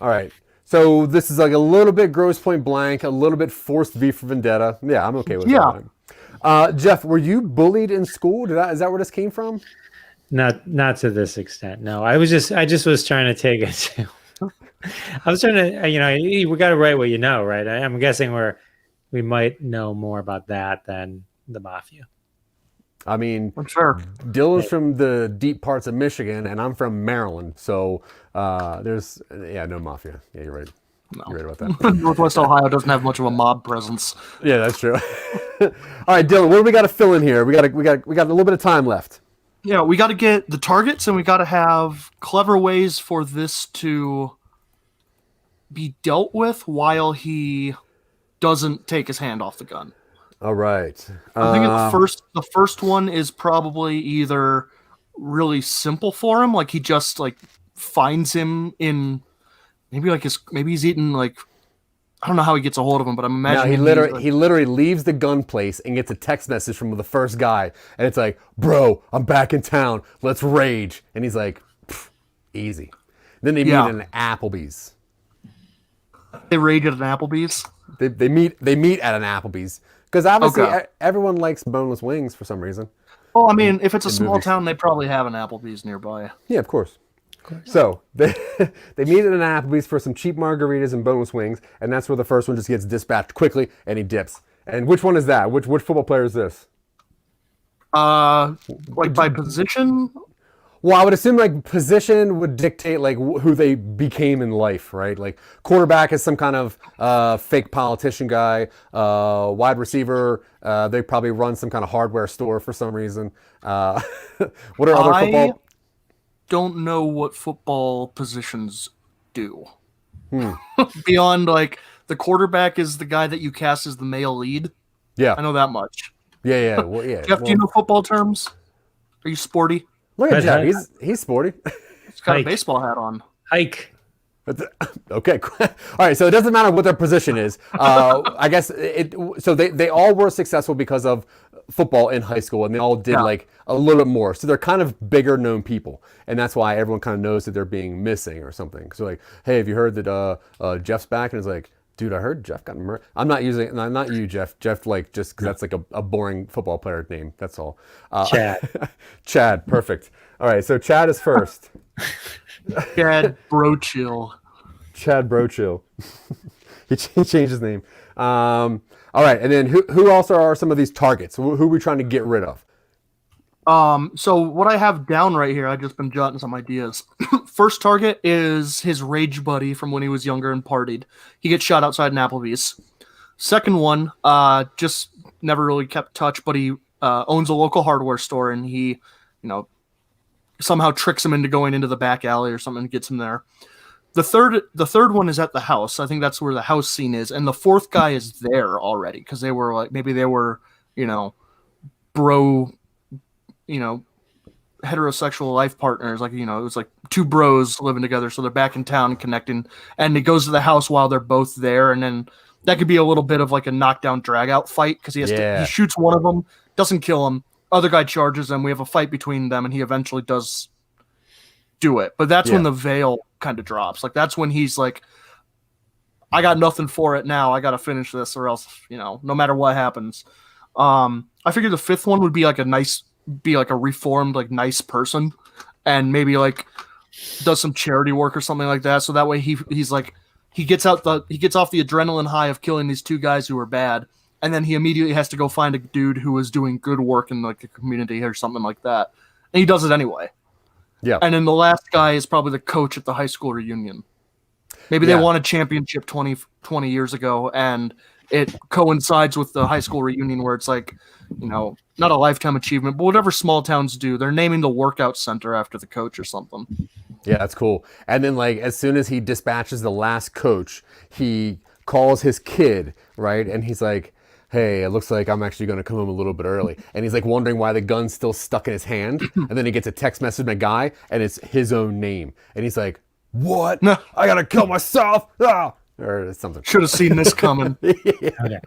All right. So this is like a little bit Grosse Pointe Blank, a little bit forced V for Vendetta. Yeah, I'm okay with that. Jeff, were you bullied in school? Is that where this came from?
Not to this extent. No, I just was trying to take it to. I was trying to, we got to write what you know, right? I'm guessing we might know more about that than the mafia.
I mean,
I'm sure.
Dylan's from the deep parts of Michigan, and I'm from Maryland. So there's no mafia. Yeah, you're right.
No.
You're right about that.
Northwest Ohio doesn't have much of a mob presence.
Yeah, that's true. All right, Dylan, what do we got to fill in here? We got a little bit of time left.
Yeah, we got to get the targets, and we got to have clever ways for this to be dealt with while he doesn't take his hand off the gun.
All right.
I think the first one is probably either really simple for him, like he just like finds him in maybe he's eating like, I don't know how he gets a hold of him, but I'm imagining
he literally leaves the gun place and gets a text message from the first guy, and it's like, "Bro, I'm back in town. Let's rage." And he's like, "Easy." Then they meet at an Applebee's.
They rage at an Applebee's.
They meet at an Applebee's because obviously everyone likes boneless wings for some reason.
Well, I mean, if it's a small town, they probably have an Applebee's nearby.
Yeah, of course. So they meet at an Applebee's for some cheap margaritas and boneless wings, and that's where the first one just gets dispatched quickly, and he dips. And which one is that? Which football player is this?
Like by position?
Well, I would assume like position would dictate like who they became in life, right? Like quarterback is some kind of fake politician guy. Wide receiver, they probably run some kind of hardware store for some reason. What are other football?
Don't know what football positions do. Beyond like the quarterback is the guy that you cast as the male lead.
Yeah,
I know that much.
Yeah. Well, yeah.
Jeff, do you know football terms? Are you sporty?
Look at Jeff. He's sporty.
He's got a baseball hat on.
Hike.
Okay. All right. So it doesn't matter what their position is. I guess so they all were successful because of football in high school, and they all did like a little bit more. So they're kind of bigger known people, and that's why everyone kind of knows that they're being missing or something. So like, hey, have you heard that Jeff's back? And it's like, dude, I heard Jeff got murdered. I'm not you, Jeff. Jeff, like, just because that's like a boring football player name. That's all.
Chad.
Chad, perfect. All right, so Chad is first.
Chad Brochill.
Chad Brochill. he changed his name. All right, and then who also are some of these targets? Who are we trying to get rid of?
So what I have down right here, I've just been jotting some ideas. First target is his rage buddy from when he was younger and partied. He gets shot outside an Applebee's. Second one, just never really kept touch, but he owns a local hardware store, and he, somehow tricks him into going into the back alley or something and gets him there. The third one is at the house. I think that's where the house scene is, and the fourth guy is there already because they were like maybe they were bro. Heterosexual life partners, like, it was like two bros living together, so they're back in town connecting, and he goes to the house while they're both there, and then that could be a little bit of like a knockdown drag out fight because he shoots one of them, doesn't kill him, other guy charges him, we have a fight between them, and he eventually does do it. But that's when the veil kind of drops. Like that's when he's like, I got nothing for it now, I gotta finish this or else, no matter what happens. I figured the fifth one would be like a reformed, like nice person, and maybe like does some charity work or something like that. So that way he's like, he gets off the adrenaline high of killing these two guys who are bad, and then he immediately has to go find a dude who is doing good work in like a community or something like that, and he does it anyway. Yeah. And then the last guy is probably the coach at the high school reunion. Maybe they won a championship 20 years ago, and it coincides with the high school reunion where it's like, not a lifetime achievement, but whatever small towns do, they're naming the workout center after the coach or something.
Yeah, that's cool. And then like as soon as he dispatches the last coach, he calls his kid, right? And he's like, hey, it looks like I'm actually going to come home a little bit early. And he's like wondering why the gun's still stuck in his hand. And then he gets a text message from a guy, and it's his own name. And he's like, what? No. I got to kill myself. Ah! Or something.
Should have seen this coming. Okay.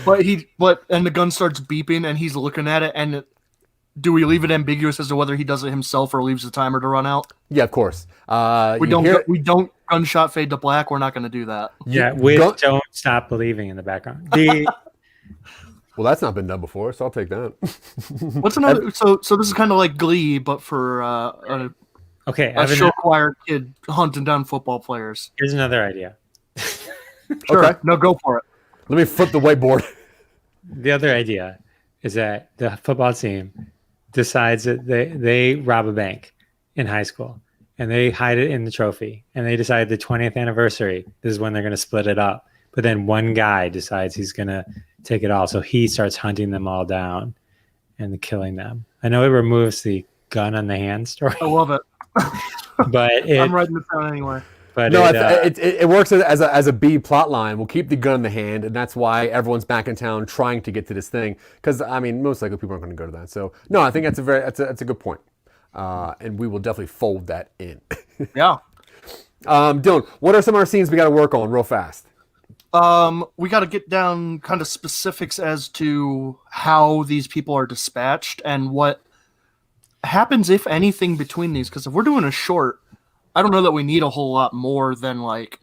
And the gun starts beeping, and he's looking at it, and do we leave it ambiguous as to whether he does it himself or leaves the timer to run out?
Yeah, of course.
We don't gunshot fade to black. We're not going to do that.
Yeah, don't stop believing in the background.
Well, that's not been done before, so I'll take that.
What's another? So this is kind of like Glee, but for a show choir kid hunting down football players.
Here's another idea.
Sure. Okay. No, go for it.
Let me flip the whiteboard.
The other idea is that the football team decides that they rob a bank in high school and they hide it in the trophy, and they decide the 20th anniversary, this is when they're going to split it up. But then one guy decides he's going to take it all. So he starts hunting them all down and killing them. I know it removes the gun on the hand story.
I love it.
But
I'm writing it down anyway.
But
no, it works as a B plot line. We'll keep the gun in the hand, and that's why everyone's back in town trying to get to this thing. Because I mean, most likely people aren't going to go to that. So no, I think that's a good point, and we will definitely fold that in.
Yeah.
Dylan, what are some of our scenes we got to work on real fast?
We got to get down kind of specifics as to how these people are dispatched and what happens, if anything, between these. Because if we're doing a short, I don't know that we need a whole lot more than like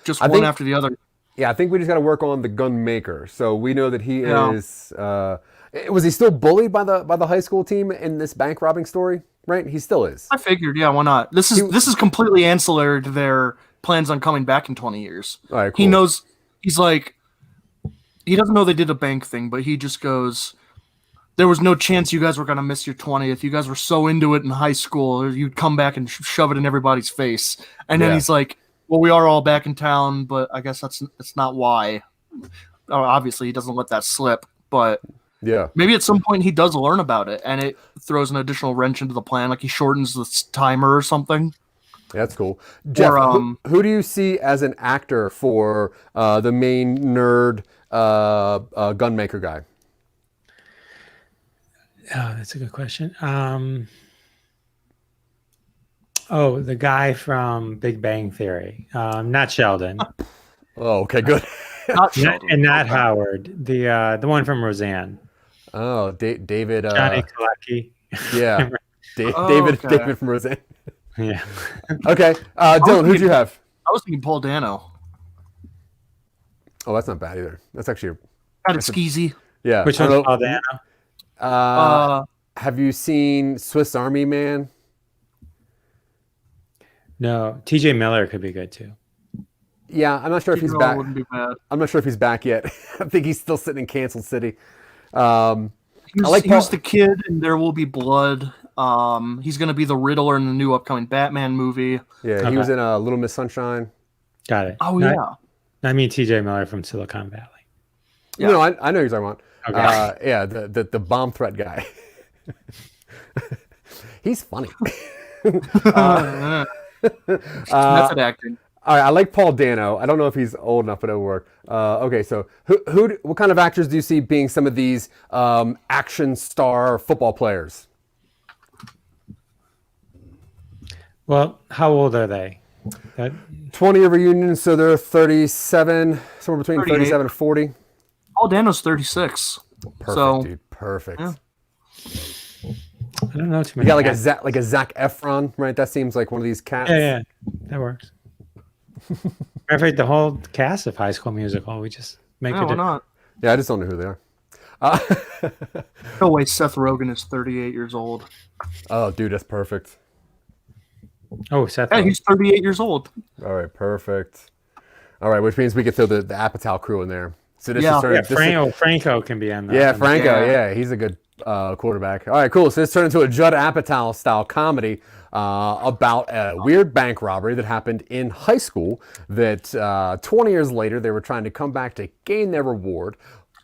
just one after the other.
Yeah, I think we just got to work on the gun maker. So we know that he is. Was he still bullied by the high school team in this bank robbing story? Right, he still is.
I figured, yeah, why not? This is completely ancillary to their plans on coming back in 20 years.
All right, cool.
He knows. He's like, he doesn't know they did a bank thing, but he just goes, there was no chance you guys were going to miss your 20th. You guys were so into it in high school. You'd come back and shove it in everybody's face. And then he's like, well, we are all back in town, but I guess that's not why. Obviously, he doesn't let that slip. But
yeah,
maybe at some point he does learn about it, and it throws an additional wrench into the plan. Like he shortens the timer or something.
That's cool. Jeff,
or,
who do you see as an actor for the main nerd gunmaker guy?
Oh, that's a good question. The guy from Big Bang Theory. Not Sheldon.
Oh, okay, good.
Not Sheldon.
And not Howard. The one from Roseanne.
Oh, David.
Johnny Galecki.
Yeah, David.
Okay.
David from Roseanne.
Yeah.
Okay, Dylan, who'd you have?
I was thinking Paul Dano.
Oh, that's not bad either. That's actually
Kind of skeezy.
yeah.
Which one's Paul Dano?
Have you seen Swiss Army Man?
No, TJ Miller could be good too.
Yeah, I'm not sure if he's back.
Wouldn't be bad.
I'm not sure if he's back yet. I think he's still sitting in Canceled City.
He was the kid in There Will Be Blood. He's going to be the Riddler in the new upcoming Batman movie.
Yeah,
Okay.
he was in Little Miss Sunshine.
Got it.
Oh,
No,
yeah.
I mean TJ Miller from Silicon Valley.
Yeah.
No, I know who you're talking about.
Okay.
Yeah, the bomb threat guy. He's funny.
Method acting.
All right, I like Paul Dano. I don't know if he's old enough, but it'll work. Okay, so what kind of actors do you see being some of these action star football players?
Well, how old are they?
20-year reunion, so they're 37, somewhere between
38.
37 and 40.
Paul Dano's 36.
Perfect, dude. Perfect.
Yeah.
I don't know too
You
many.
got like a Zac Efron, right? That seems like one of these cats.
Yeah, that works. Matter of fact, the whole cast of High School Musical, we just make
Yeah,
it.
why not?
Yeah, I just don't know who they are.
No way Seth Rogen is 38 years old.
Oh, dude, that's perfect.
Oh, Seth.
Yeah,
Rogen.
he's 38 years old.
All right, perfect. All right, which means we could throw the Apatow crew in there. So this
Yeah.
is sort of,
Franco can be on that.
yeah, Franco.
Yeah.
Yeah, he's a good quarterback. All right, cool. So this turned into a Judd Apatow style comedy about a weird bank robbery that happened in high school. That 20 years later they were trying to come back to gain their reward.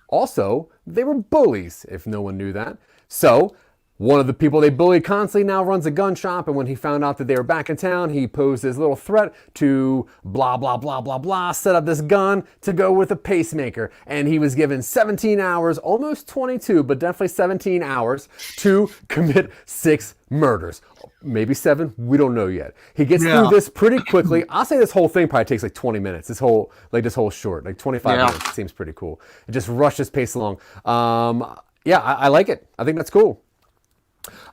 Also, they were bullies, if no one knew that. So one of the people they bullied constantly now runs a gun shop, and when he found out that they were back in town, he posed his little threat to blah, blah, blah, blah, blah, set up this gun to go with a pacemaker. And he was given 17 hours, almost 22, but definitely 17 hours to commit 6 murders. Maybe 7, we don't know yet. He gets through this pretty quickly. I'll say this whole thing probably takes like 20 minutes. This whole short, like 25 minutes seems pretty cool. It just rushes pace along. I like it. I think that's cool.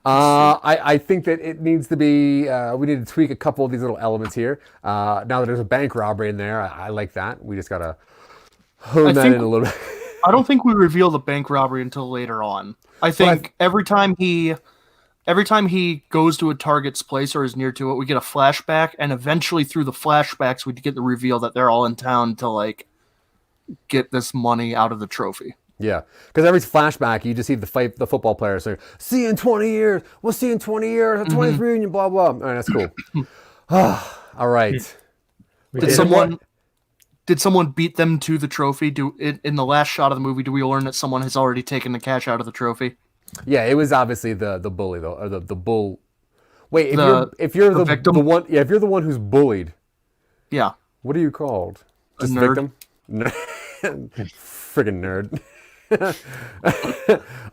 I think that it needs to be, we need to tweak a couple of these little elements here. Now that there's a bank robbery in there, I like that. We just got to hone that in a little bit.
I don't think we reveal the bank robbery until later on. I think every time he goes to a target's place or is near to it, we get a flashback, and eventually through the flashbacks, we get the reveal that they're all in town to like get this money out of the trophy.
Yeah, because every flashback, you just see the football players say, "See you in 20 years. We'll see you in 20 years. At 23, and blah blah." All right, that's cool. All right.
Did someone beat them to the trophy? In the last shot of the movie, do we learn that someone has already taken the cash out of the trophy?
Yeah, it was obviously the bully though, or the bull. Wait, if you're the
victim?
the one, yeah, if you're the one who's bullied,
Yeah,
what are you called?
A
Just
nerd.
victim. Friggin' nerd.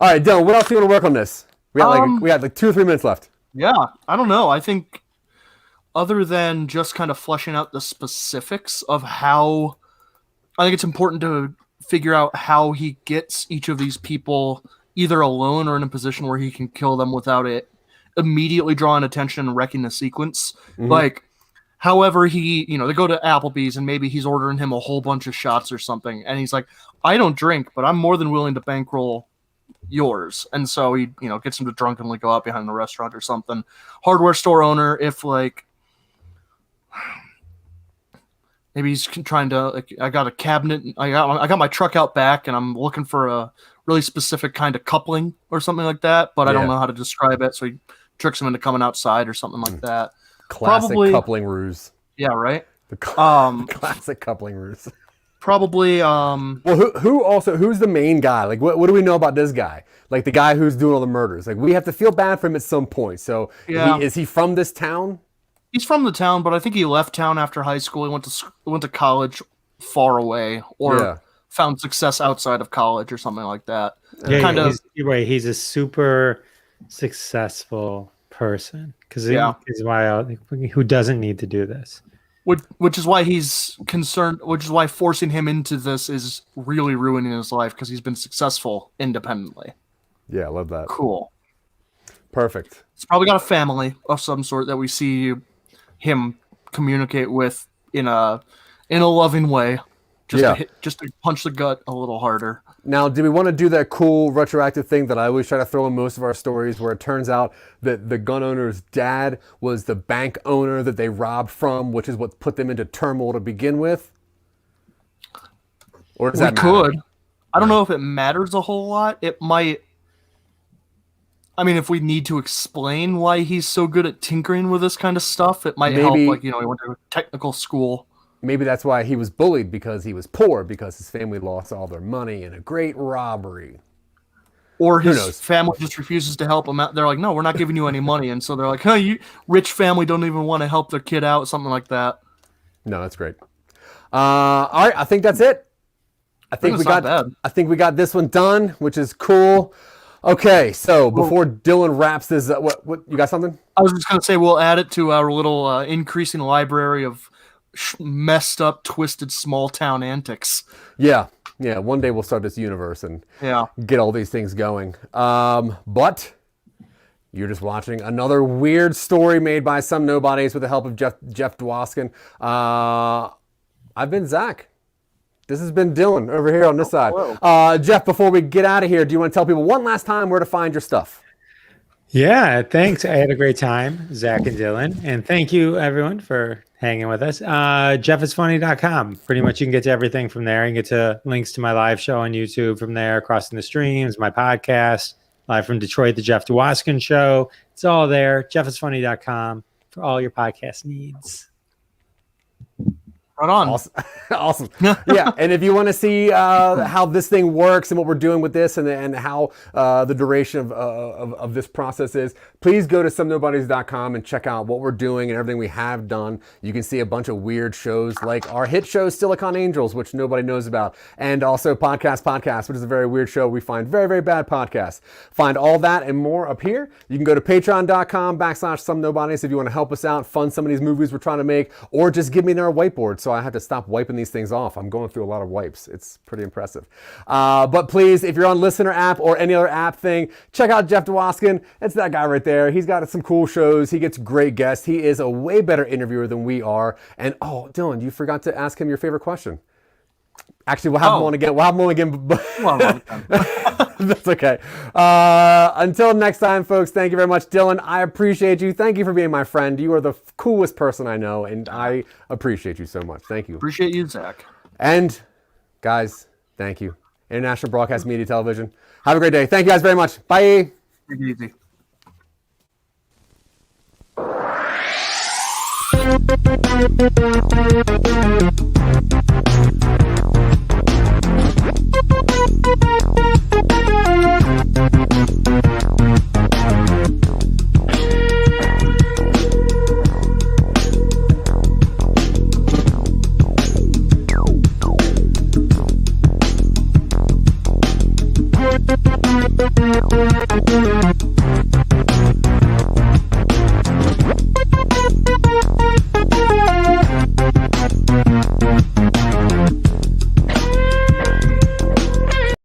All right, Dylan, what else do you want to work on this? We got like 2 or 3 minutes left.
yeah. I don't know. I think other than just kind of fleshing out the specifics of how, I think it's important to figure out how he gets each of these people either alone or in a position where he can kill them without it immediately drawing attention and wrecking the sequence. Like, however, they go to Applebee's and maybe he's ordering him a whole bunch of shots or something. And he's like, I don't drink, but I'm more than willing to bankroll yours. And so he, gets him to drunkenly go out behind the restaurant or something. Hardware store owner, if like, maybe he's trying to, like, I got a cabinet, I got my truck out back and I'm looking for a really specific kind of coupling or something like that, but I don't know how to describe it. So he tricks him into coming outside or something like that.
Classic coupling ruse.
Yeah, right.
The classic coupling ruse.
Probably.
Well, who's the main guy? Like, what do we know about this guy? Like the guy who's doing all the murders. Like, we have to feel bad for him at some point. So, is he from this town?
He's from the town, but I think he left town after high school. He went to college far away, or found success outside of college, or something like that.
Yeah, you're right. He's a super successful person because who doesn't need to do this.
Which is why he's concerned. Which is why forcing him into this is really ruining his life, because he's been successful independently.
Yeah, I love that.
Cool.
Perfect.
He's probably got a family of some sort that we see him communicate with in a loving way. Just to punch the gut a little harder.
Now, do we want to do that cool retroactive thing that I always try to throw in most of our stories, where it turns out that the gun owner's dad was the bank owner that they robbed from, which is what put them into turmoil to begin with? Or does that matter?
We could. I don't know if it matters a whole lot. It might. I mean, if we need to explain why he's so good at tinkering with this kind of stuff, it might help. Like, he went to a technical school.
Maybe that's why he was bullied, because he was poor, because his family lost all their money in a great robbery.
Or his family just refuses to help him out. They're like, no, we're not giving you any money. And so they're like, hey, you rich family don't even want to help their kid out, something like that.
No, that's great. All right, I think that's it. I think we got this one done, which is cool. Okay, so before Dylan wraps this up, what you got something?
I was just going to say we'll add it to our little increasing library of messed up, twisted, small town antics. Yeah. One day we'll start this universe and get all these things going. But you're just watching another weird story made by some nobodies with the help of Jeff Dwoskin. I've been Zach. This has been Dylan over here on this side. Jeff, before we get out of here, do you want to tell people one last time where to find your stuff?
Yeah, thanks. I had a great time, Zack and Dylan. And thank you, everyone, for hanging with us. JeffIsFunny.com. Pretty much you can get to everything from there. You can get to links to my live show on YouTube from there, Crossing the Streams, my podcast, live from Detroit, the Jeff Dwoskin Show. It's all there. JeffIsFunny.com for all your podcast needs.
Right on.
Awesome. Yeah, and if you want to see how this thing works and what we're doing with this, and how the duration of this process is, please go to somenobodies.com and check out what we're doing and everything we have done. You can see a bunch of weird shows like our hit show Silicon Angels, which nobody knows about, and also Podcast, which is a very weird show. We find very, very bad podcasts. Find all that and more up here. You can go to patreon.com/somenobodies if you want to help us out, fund some of these movies we're trying to make, or just give me their whiteboard so I have to stop wiping these things off. I'm going through a lot of wipes. It's pretty impressive. But please, if you're on Listener app or any other app thing, check out Jeff Dwoskin. It's that guy right there. He's got some cool shows. He gets great guests. He is a way better interviewer than we are. And Dylan, you forgot to ask him your favorite question. Actually, we'll have him on again. That's okay. Until next time, folks, thank you very much. Dylan, I appreciate you. Thank you for being my friend. You are the coolest person I know, and I appreciate you so much. Thank you.
Appreciate you, Zach.
And Guys, thank you. International Broadcast Media Television. Have a great day. Thank you guys very much. Bye.
Take it easy.